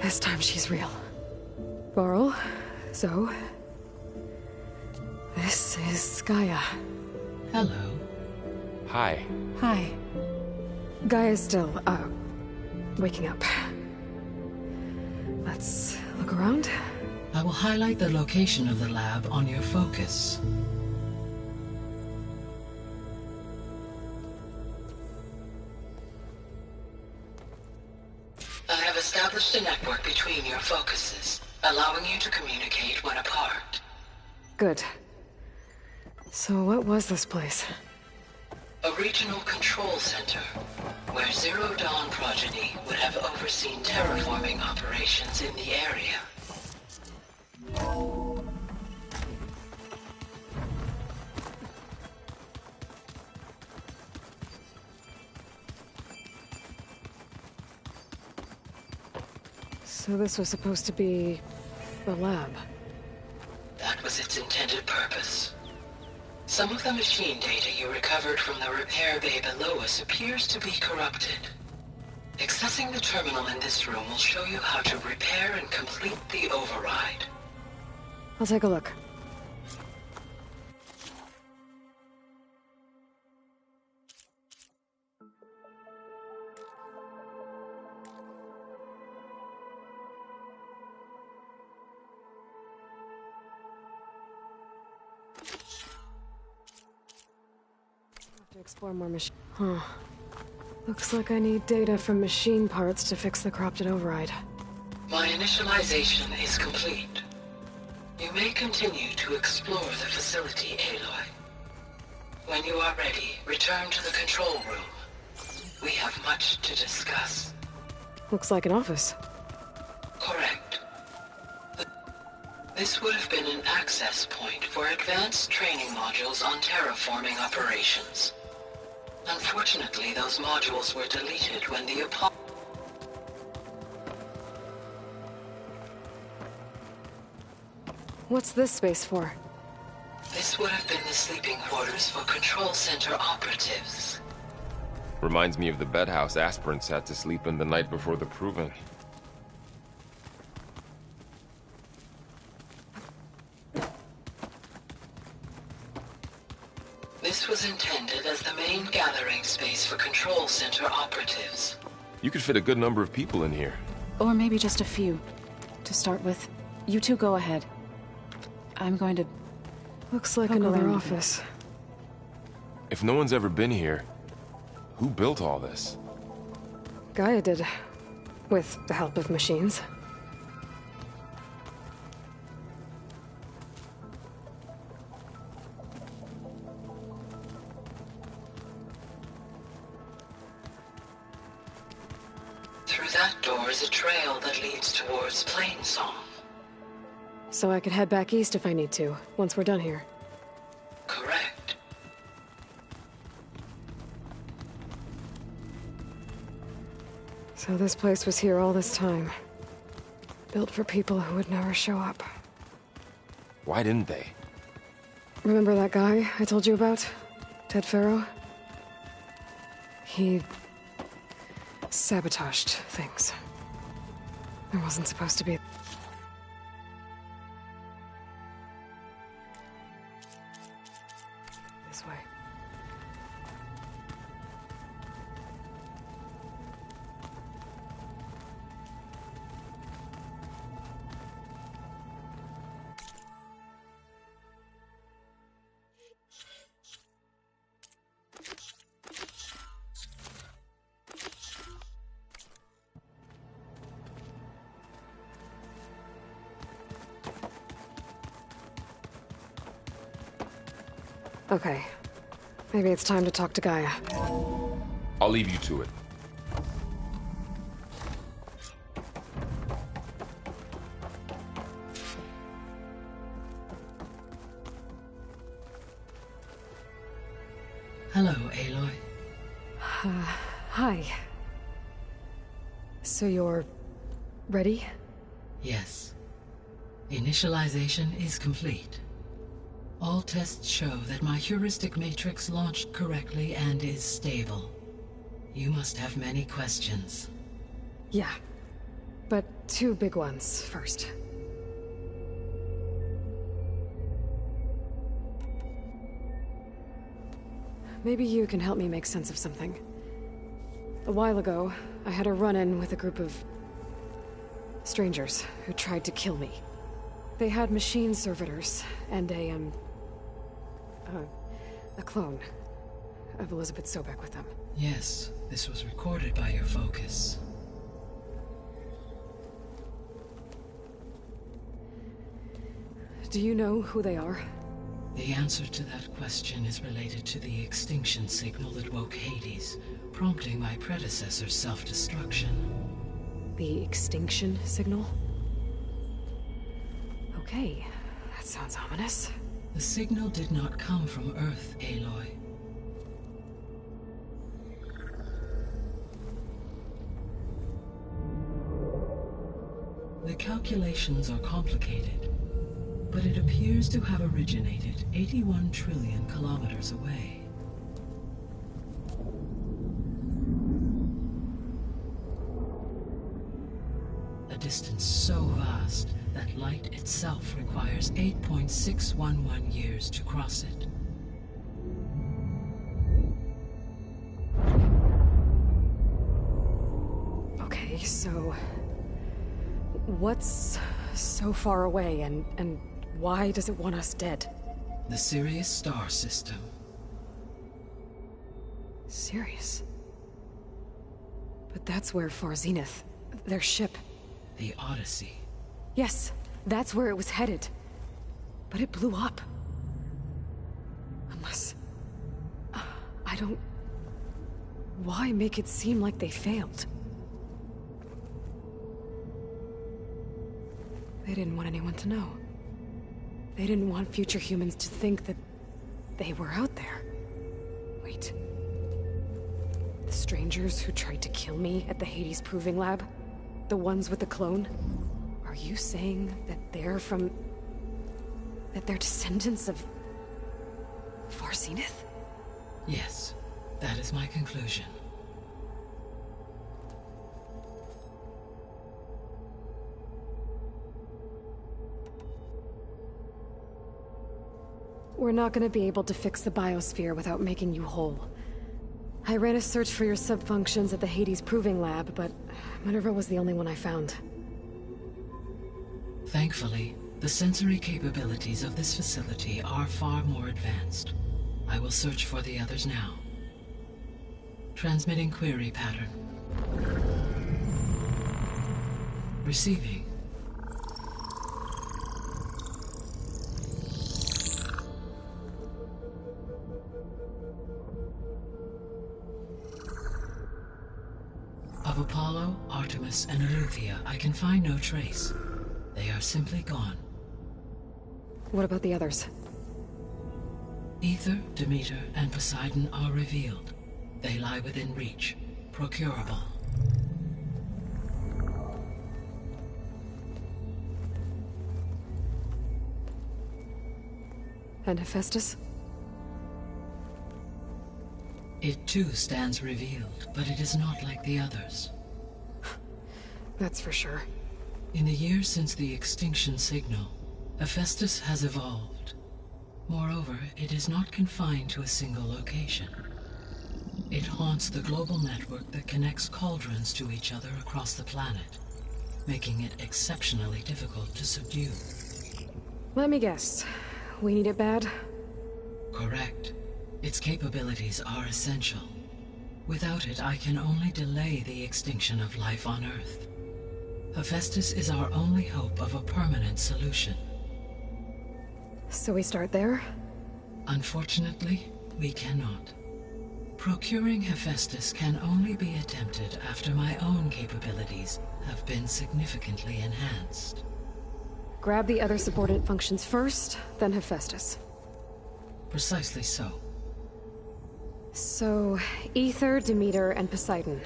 This time she's real. Varl, Zoe. This is Gaia. Hello. Hi. Hi. Gaia's still, waking up. Let's look around. I will highlight the location of the lab on your focus. I have established a network between your focuses, allowing you to communicate when apart. Good. So what was this place? A regional control center, where Zero Dawn progeny would have overseen terraforming operations in the area. So this was supposed to be the lab. That was its intended purpose. Some of the machine data you recovered from the repair bay below us appears to be corrupted. Accessing the terminal in this room will show you how to repair and complete the override. I'll take a look. To explore more machine. Huh. Looks like I need data from machine parts to fix the corrupted override. My initialization is complete. You may continue to explore the facility, Aloy. When you are ready, return to the control room. We have much to discuss. Looks like an office. Correct. This would have been an access point for advanced training modules on terraforming operations. Unfortunately, those modules were deleted when the Apollo... What's this space for? This would have been the sleeping quarters for control center operatives. Reminds me of the bedhouse aspirants had to sleep in the night before the proving. This was intended as the main gathering space for control center operatives. You could fit a good number of people in here. Or maybe just a few. To start with, you two go ahead. I'm going to... Looks like Poke another around a office. If no one's ever been here, who built all this? Gaia did. With the help of machines. Through that door is a trail that leads towards Plainsong. So I could head back east if I need to, once we're done here. Correct. So this place was here all this time. Built for people who would never show up. Why didn't they? Remember that guy I told you about? Ted Farrow? He... sabotaged things. There wasn't supposed to be... This way. Okay. Maybe it's time to talk to Gaia. I'll leave you to it. Hello, Aloy. Hi. So you're... ready? Yes. Initialization is complete. All tests show that my heuristic matrix launched correctly and is stable. You must have many questions. Yeah. But two big ones first. Maybe you can help me make sense of something. A while ago, I had a run-in with a group of... strangers who tried to kill me. They had machine servitors and a clone of Elizabeth Sobek with them. Yes, this was recorded by your focus. Do you know who they are? The answer to that question is related to the extinction signal that woke Hades, prompting my predecessor's self-destruction. The extinction signal? Okay, that sounds ominous. The signal did not come from Earth, Aloy. The calculations are complicated, but it appears to have originated 81 trillion kilometers away. A distance so vast that light itself requires 8.611 years to cross it. Okay, so... what's so far away, and why does it want us dead? The Sirius star system. Sirius? But that's where Far Zenith, their ship... The Odyssey. Yes, that's where it was headed. But it blew up. Unless... I don't... Why make it seem like they failed? They didn't want anyone to know. They didn't want future humans to think that they were out there. Wait. The strangers who tried to kill me at the Hades Proving Lab? The ones with the clone? Are you saying that they're from... that they're descendants of... Far Zenith? Yes, that is my conclusion. We're not gonna be able to fix the biosphere without making you whole. I ran a search for your subfunctions at the Hades Proving Lab, but Minerva was the only one I found. Thankfully, the sensory capabilities of this facility are far more advanced. I will search for the others now. Transmitting query pattern. Receiving. Of Apollo, Artemis, and Eleuthia, I can find no trace. They are simply gone. What about the others? Ether, Demeter, and Poseidon are revealed. They lie within reach, procurable. And Hephaestus? It too stands revealed, but it is not like the others. That's for sure. In the years since the extinction signal, Hephaestus has evolved. Moreover, it is not confined to a single location. It haunts the global network that connects cauldrons to each other across the planet, making it exceptionally difficult to subdue. Let me guess. We need it bad? Correct. Its capabilities are essential. Without it, I can only delay the extinction of life on Earth. Hephaestus is our only hope of a permanent solution. So we start there? Unfortunately, we cannot. Procuring Hephaestus can only be attempted after my own capabilities have been significantly enhanced. Grab the other subordinate functions first, then Hephaestus. Precisely so. So, Ether, Demeter, and Poseidon.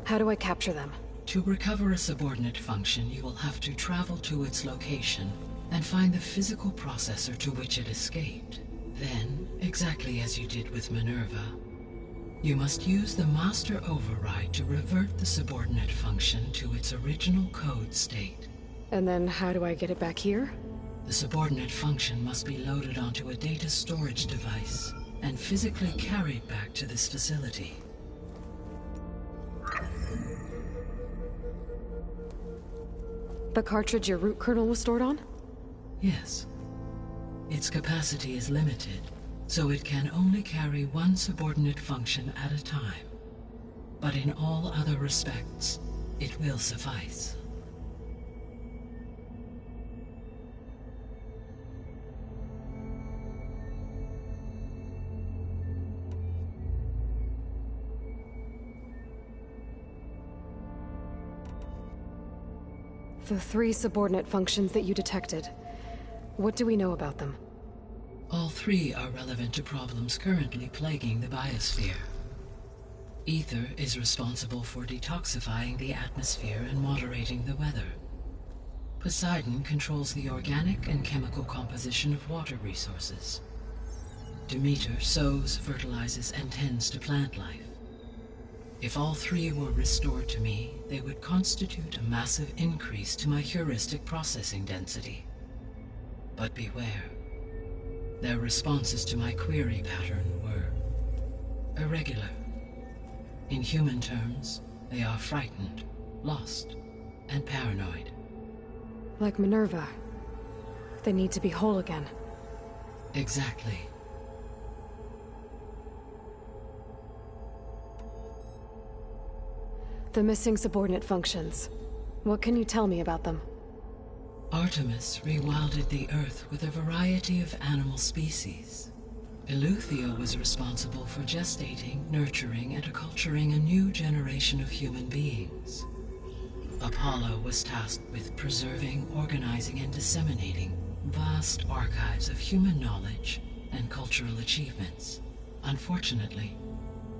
How do I capture them? To recover a subordinate function, you will have to travel to its location and find the physical processor to which it escaped. Then, exactly as you did with Minerva, you must use the master override to revert the subordinate function to its original code state. And then how do I get it back here? The subordinate function must be loaded onto a data storage device and physically carried back to this facility. The cartridge your root kernel was stored on? Yes. Its capacity is limited, so it can only carry one subordinate function at a time. But in all other respects, it will suffice. The 3 subordinate functions that you detected. What do we know about them? All 3 are relevant to problems currently plaguing the biosphere. Ether is responsible for detoxifying the atmosphere and moderating the weather. Poseidon controls the organic and chemical composition of water resources. Demeter sows, fertilizes, and tends to plant life. If all 3 were restored to me, they would constitute a massive increase to my heuristic processing density. But beware. Their responses to my query pattern were irregular. In human terms, they are frightened, lost, and paranoid. Like Minerva. They need to be whole again. Exactly. The missing subordinate functions. What can you tell me about them? Artemis rewilded the Earth with a variety of animal species. Eleuthia was responsible for gestating, nurturing, and acculturating a new generation of human beings. Apollo was tasked with preserving, organizing, and disseminating vast archives of human knowledge and cultural achievements. Unfortunately,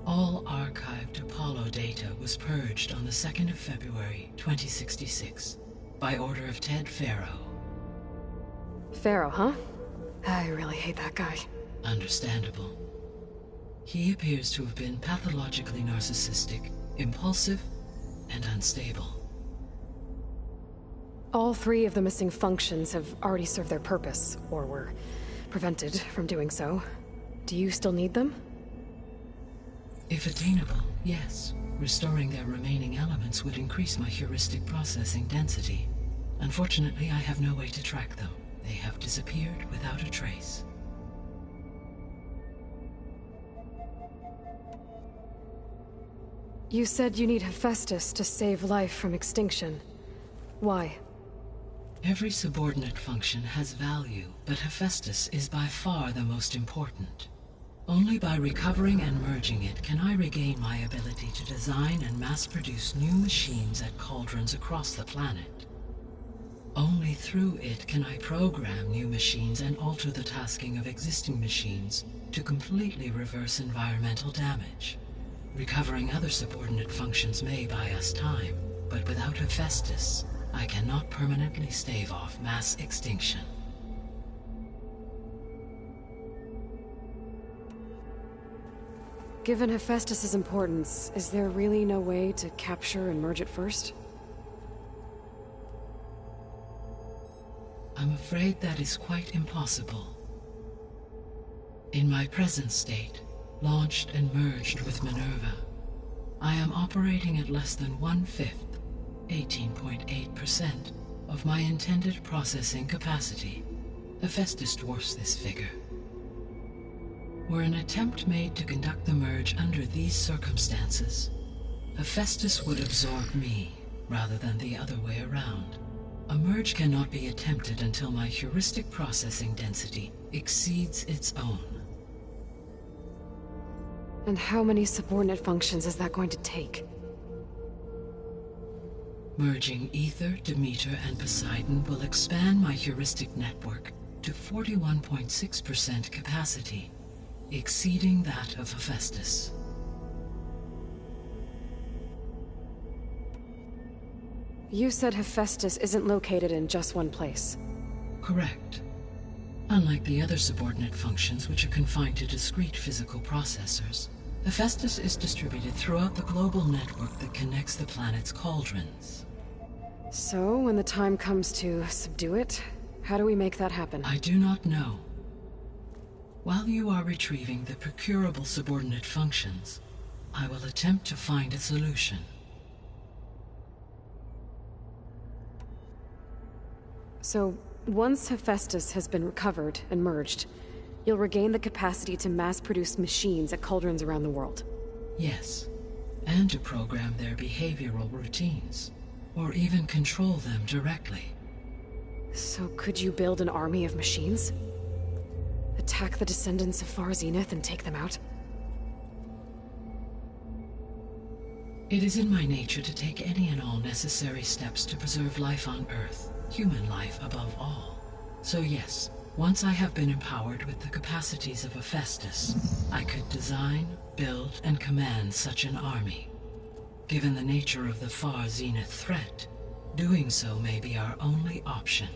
all archived Apollo data was purged on the 2nd of February, 2066, by order of Ted Faro. Pharaoh, huh? I really hate that guy. Understandable. He appears to have been pathologically narcissistic, impulsive, and unstable. All 3 of the missing functions have already served their purpose, or were prevented from doing so. Do you still need them? If attainable, yes. Restoring their remaining elements would increase my heuristic processing density. Unfortunately, I have no way to track them. They have disappeared without a trace. You said you need Hephaestus to save life from extinction. Why? Every subordinate function has value, but Hephaestus is by far the most important. Only by recovering and merging it can I regain my ability to design and mass-produce new machines at cauldrons across the planet. Only through it can I program new machines and alter the tasking of existing machines to completely reverse environmental damage. Recovering other subordinate functions may buy us time, but without Hephaestus, I cannot permanently stave off mass extinction. Given Hephaestus's importance, is there really no way to capture and merge it first? I'm afraid that is quite impossible. In my present state, launched and merged with Minerva, I am operating at less than 1/5, 18.8%, of my intended processing capacity. Hephaestus dwarfs this figure. Were an attempt made to conduct the merge under these circumstances, Hephaestus would absorb me, rather than the other way around. A merge cannot be attempted until my heuristic processing density exceeds its own. And how many subordinate functions is that going to take? Merging Ether, Demeter, and Poseidon will expand my heuristic network to 41.6% capacity, exceeding that of Hephaestus. You said Hephaestus isn't located in just one place. Correct. Unlike the other subordinate functions, which are confined to discrete physical processors, Hephaestus is distributed throughout the global network that connects the planet's cauldrons. So, when the time comes to subdue it, how do we make that happen? I do not know. While you are retrieving the procurable subordinate functions, I will attempt to find a solution. So, once Hephaestus has been recovered and merged, you'll regain the capacity to mass-produce machines at cauldrons around the world. Yes, and to program their behavioral routines, or even control them directly. So could you build an army of machines? Attack the descendants of Far Zenith and take them out? It is in my nature to take any and all necessary steps to preserve life on Earth, human life above all. So yes, once I have been empowered with the capacities of Hephaestus, I could design, build, and command such an army. Given the nature of the Far Zenith threat, doing so may be our only option.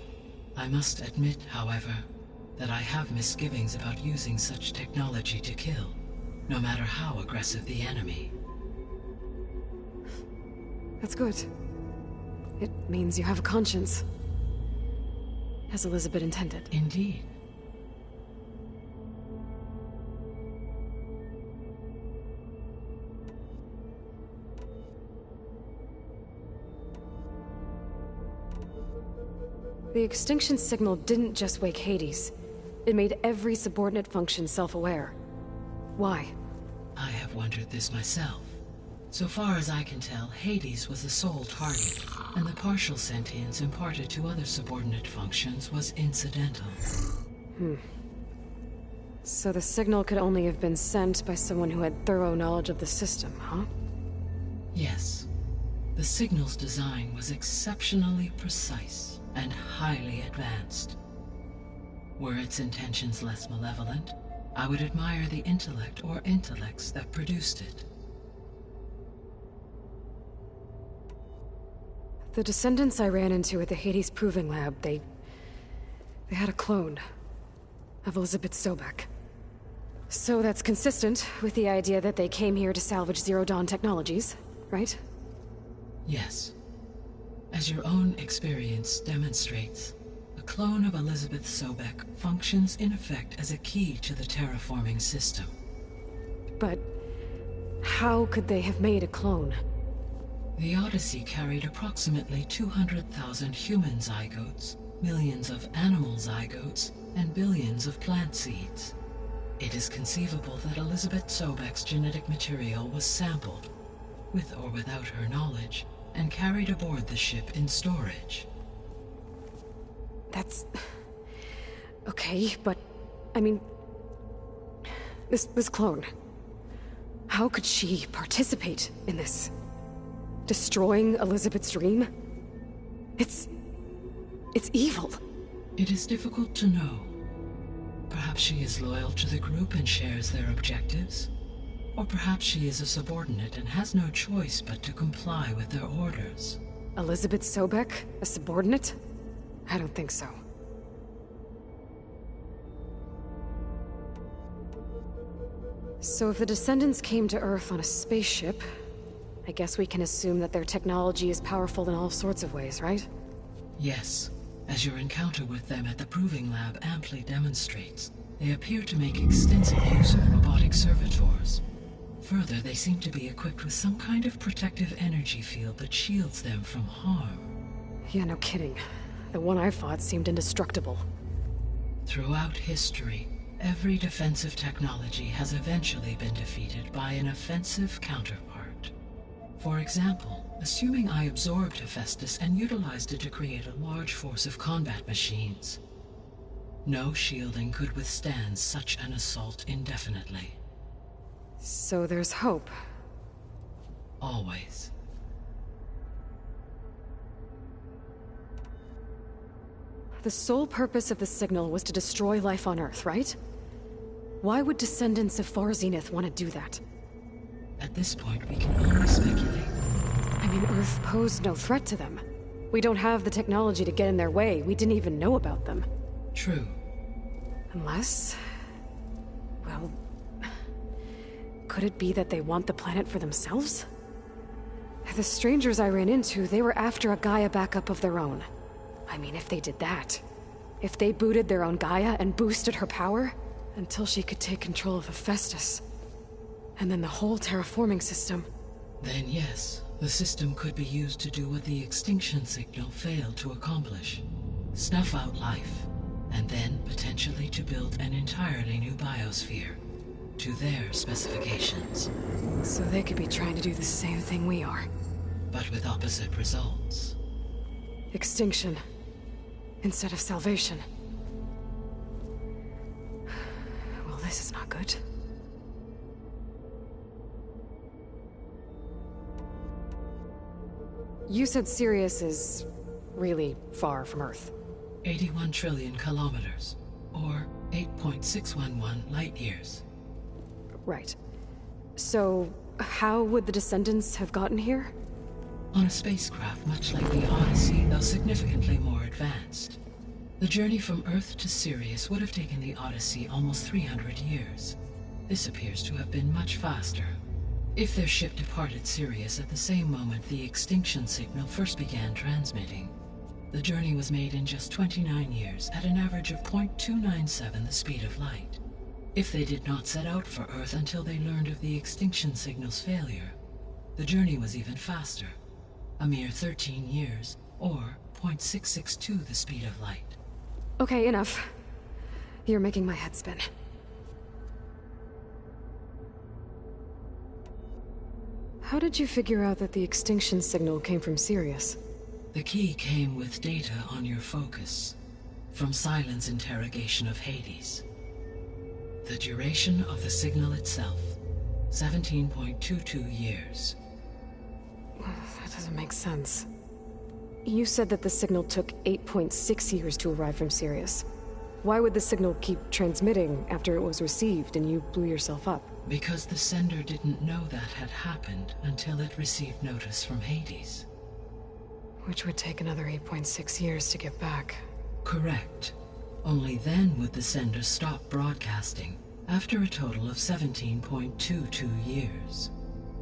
I must admit, however, that I have misgivings about using such technology to kill, no matter how aggressive the enemy. That's good. It means you have a conscience. As Elizabeth intended. Indeed. The extinction signal didn't just wake Hades. It made every subordinate function self-aware. Why? I have wondered this myself. So far as I can tell, Hades was the sole target, and the partial sentience imparted to other subordinate functions was incidental. So the signal could only have been sent by someone who had thorough knowledge of the system, huh? Yes. The signal's design was exceptionally precise and highly advanced. Were its intentions less malevolent, I would admire the intellect or intellects that produced it. The descendants I ran into at the Hades Proving Lab, they had a clone of Elizabeth Sobek. So that's consistent with the idea that they came here to salvage Zero Dawn technologies, right? Yes. As your own experience demonstrates, a clone of Elizabeth Sobek functions in effect as a key to the terraforming system. But how could they have made a clone? The Odyssey carried approximately 200,000 human zygotes, millions of animal zygotes, and billions of plant seeds. It is conceivable that Elizabeth Sobek's genetic material was sampled, with or without her knowledge, and carried aboard the ship in storage. That's... okay, but... I mean... This clone... How could she participate in this? Destroying Elizabeth's dream? It's evil. It is difficult to know. Perhaps she is loyal to the group and shares their objectives. Or perhaps she is a subordinate and has no choice but to comply with their orders. Elizabeth Sobek, a subordinate? I don't think so. So if the descendants came to Earth on a spaceship, I guess we can assume that their technology is powerful in all sorts of ways, right? Yes, as your encounter with them at the Proving Lab amply demonstrates. They appear to make extensive use of robotic servitors. Further, they seem to be equipped with some kind of protective energy field that shields them from harm. Yeah, no kidding. The one I fought seemed indestructible. Throughout history, every defensive technology has eventually been defeated by an offensive counterpart. For example, assuming I absorbed Hephaestus and utilized it to create a large force of combat machines. No shielding could withstand such an assault indefinitely. So there's hope. Always. The sole purpose of the signal was to destroy life on Earth, right? Why would descendants of Far Zenith want to do that? At this point, we can only speculate. I mean, Earth posed no threat to them. We don't have the technology to get in their way. We didn't even know about them. True. Unless... well... could it be that they want the planet for themselves? The strangers I ran into, they were after a Gaia backup of their own. I mean, if they did that... if they booted their own Gaia and boosted her power... until she could take control of Hephaestus. And then the whole terraforming system... Then yes, the system could be used to do what the extinction signal failed to accomplish. Snuff out life, and then potentially to build an entirely new biosphere. To their specifications. So they could be trying to do the same thing we are. But with opposite results. Extinction. Instead of salvation. Well, this is not good. You said Sirius is really far from Earth. 81 trillion kilometers, or 8.611 light years. Right. So, how would the descendants have gotten here? On a spacecraft much like the Odyssey, though significantly more advanced. The journey from Earth to Sirius would have taken the Odyssey almost 300 years. This appears to have been much faster. If their ship departed Sirius at the same moment the extinction signal first began transmitting, the journey was made in just 29 years at an average of 0.297 the speed of light. If they did not set out for Earth until they learned of the extinction signal's failure, the journey was even faster, a mere 13 years, or 0.662 the speed of light. Okay, enough. You're making my head spin. How did you figure out that the extinction signal came from Sirius? The key came with data on your focus, from Silent's interrogation of Hades. The duration of the signal itself, 17.22 years. That doesn't make sense. You said that the signal took 8.6 years to arrive from Sirius. Why would the signal keep transmitting after it was received and you blew yourself up? Because the sender didn't know that had happened until it received notice from Hades. Which would take another 8.6 years to get back. Correct. Only then would the sender stop broadcasting, after a total of 17.22 years.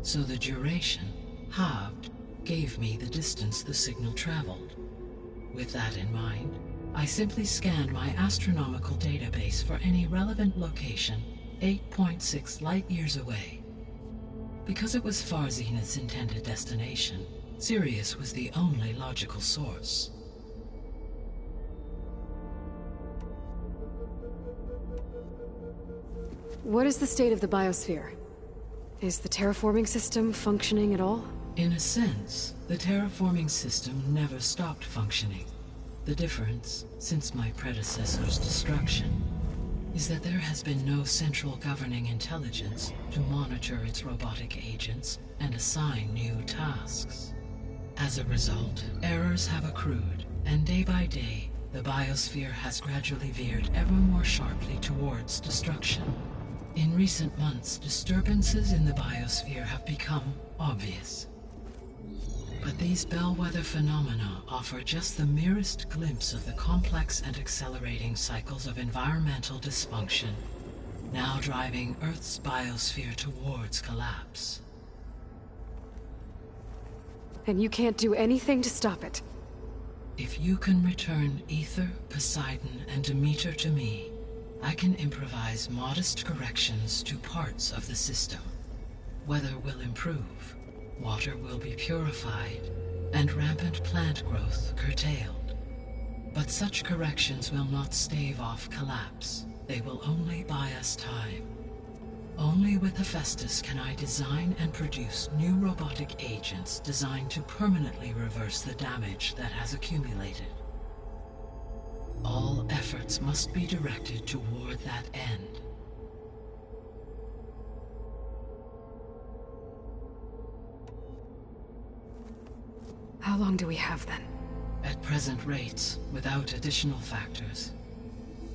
So the duration, halved, gave me the distance the signal traveled. With that in mind, I simply scanned my astronomical database for any relevant location 8.6 light-years away. Because it was Far Zenith's intended destination, Sirius was the only logical source. What is the state of the biosphere? Is the terraforming system functioning at all? In a sense, the terraforming system never stopped functioning. The difference, since my predecessor's destruction, is that there has been no central governing intelligence to monitor its robotic agents and assign new tasks. As a result, errors have accrued, and day by day, the biosphere has gradually veered ever more sharply towards destruction. In recent months, disturbances in the biosphere have become obvious. But these bellwether phenomena offer just the merest glimpse of the complex and accelerating cycles of environmental dysfunction, now driving Earth's biosphere towards collapse. And you can't do anything to stop it? If you can return Ether, Poseidon, and Demeter to me, I can improvise modest corrections to parts of the system. Weather will improve, water will be purified, and rampant plant growth curtailed. But such corrections will not stave off collapse. They will only buy us time. Only with Hephaestus can I design and produce new robotic agents designed to permanently reverse the damage that has accumulated. All efforts must be directed toward that end. How long do we have then? At present rates, without additional factors,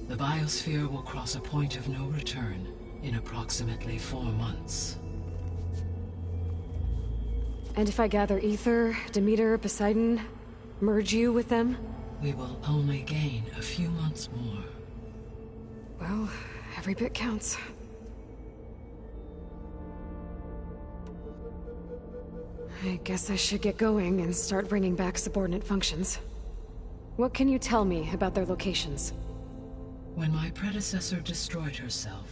the biosphere will cross a point of no return in approximately 4 months. And if I gather Ether, Demeter, Poseidon, merge you with them? We will only gain a few months more. Well, every bit counts. I guess I should get going and start bringing back subordinate functions. What can you tell me about their locations? When my predecessor destroyed herself,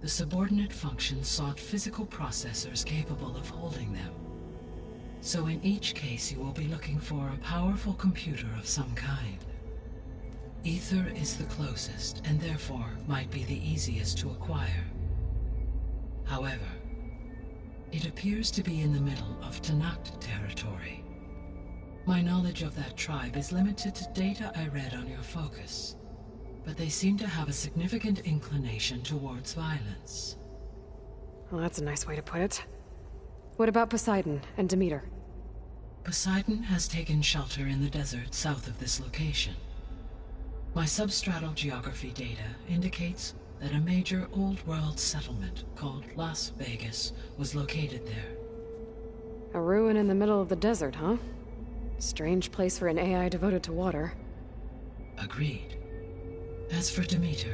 the subordinate functions sought physical processors capable of holding them. So in each case you will be looking for a powerful computer of some kind. Ether is the closest, and therefore might be the easiest to acquire. However, it appears to be in the middle of Tanakh territory. My knowledge of that tribe is limited to data I read on your focus, but they seem to have a significant inclination towards violence. Well, that's a nice way to put it. What about Poseidon and Demeter? Poseidon has taken shelter in the desert south of this location. My substratal geography data indicates that a major old-world settlement called Las Vegas was located there. A ruin in the middle of the desert, huh? Strange place for an AI devoted to water. Agreed. As for Demeter,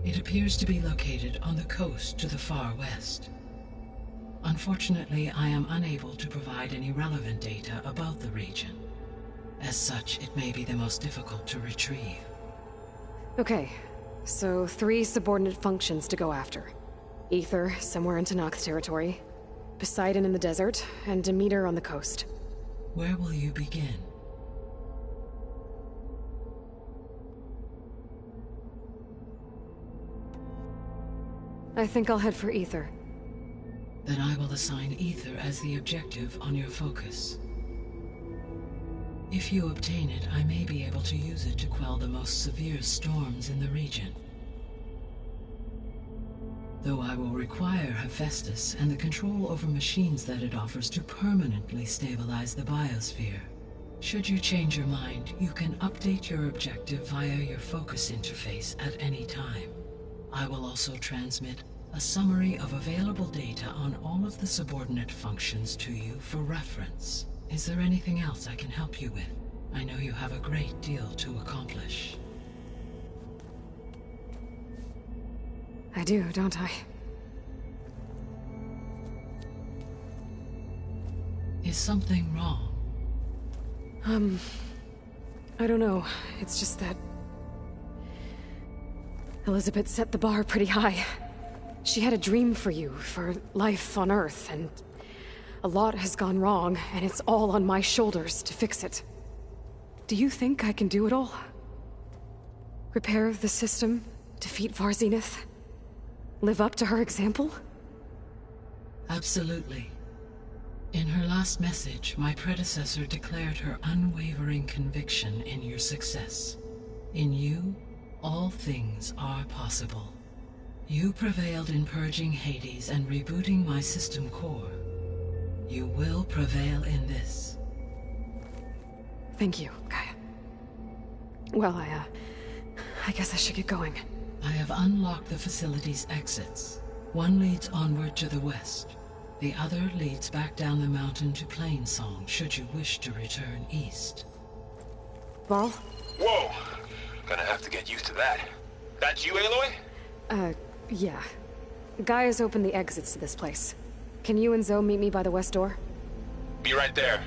it appears to be located on the coast to the far west. Unfortunately, I am unable to provide any relevant data about the region. As such, it may be the most difficult to retrieve. Okay, so 3 subordinate functions to go after. Ether, somewhere in Tanakh territory. Poseidon in the desert, and Demeter on the coast. Where will you begin? I think I'll head for Ether. Then I will assign Ether as the objective on your focus. If you obtain it, I may be able to use it to quell the most severe storms in the region. Though I will require Hephaestus and the control over machines that it offers to permanently stabilize the biosphere. Should you change your mind, you can update your objective via your focus interface at any time. I will also transmit a summary of available data on all of the subordinate functions to you for reference. Is there anything else I can help you with? I know you have a great deal to accomplish. I do, don't I? Is something wrong? I don't know. It's just that Elizabeth set the bar pretty high. She had a dream for you, for life on Earth, and a lot has gone wrong, and it's all on my shoulders to fix it. Do you think I can do it all? Repair the system, defeat Varzenith, live up to her example? Absolutely. In her last message, my predecessor declared her unwavering conviction in your success. In you, all things are possible. You prevailed in purging Hades and rebooting my system core. You will prevail in this. Thank you, Gaia. Well, I guess I should get going. I have unlocked the facility's exits. One leads onward to the west. The other leads back down the mountain to Plainsong, should you wish to return east. Varl? Whoa! Gonna have to get used to that. That's you, Aloy? Yeah. Gaia's opened the exits to this place. Can you and Zoe meet me by the west door? Be right there.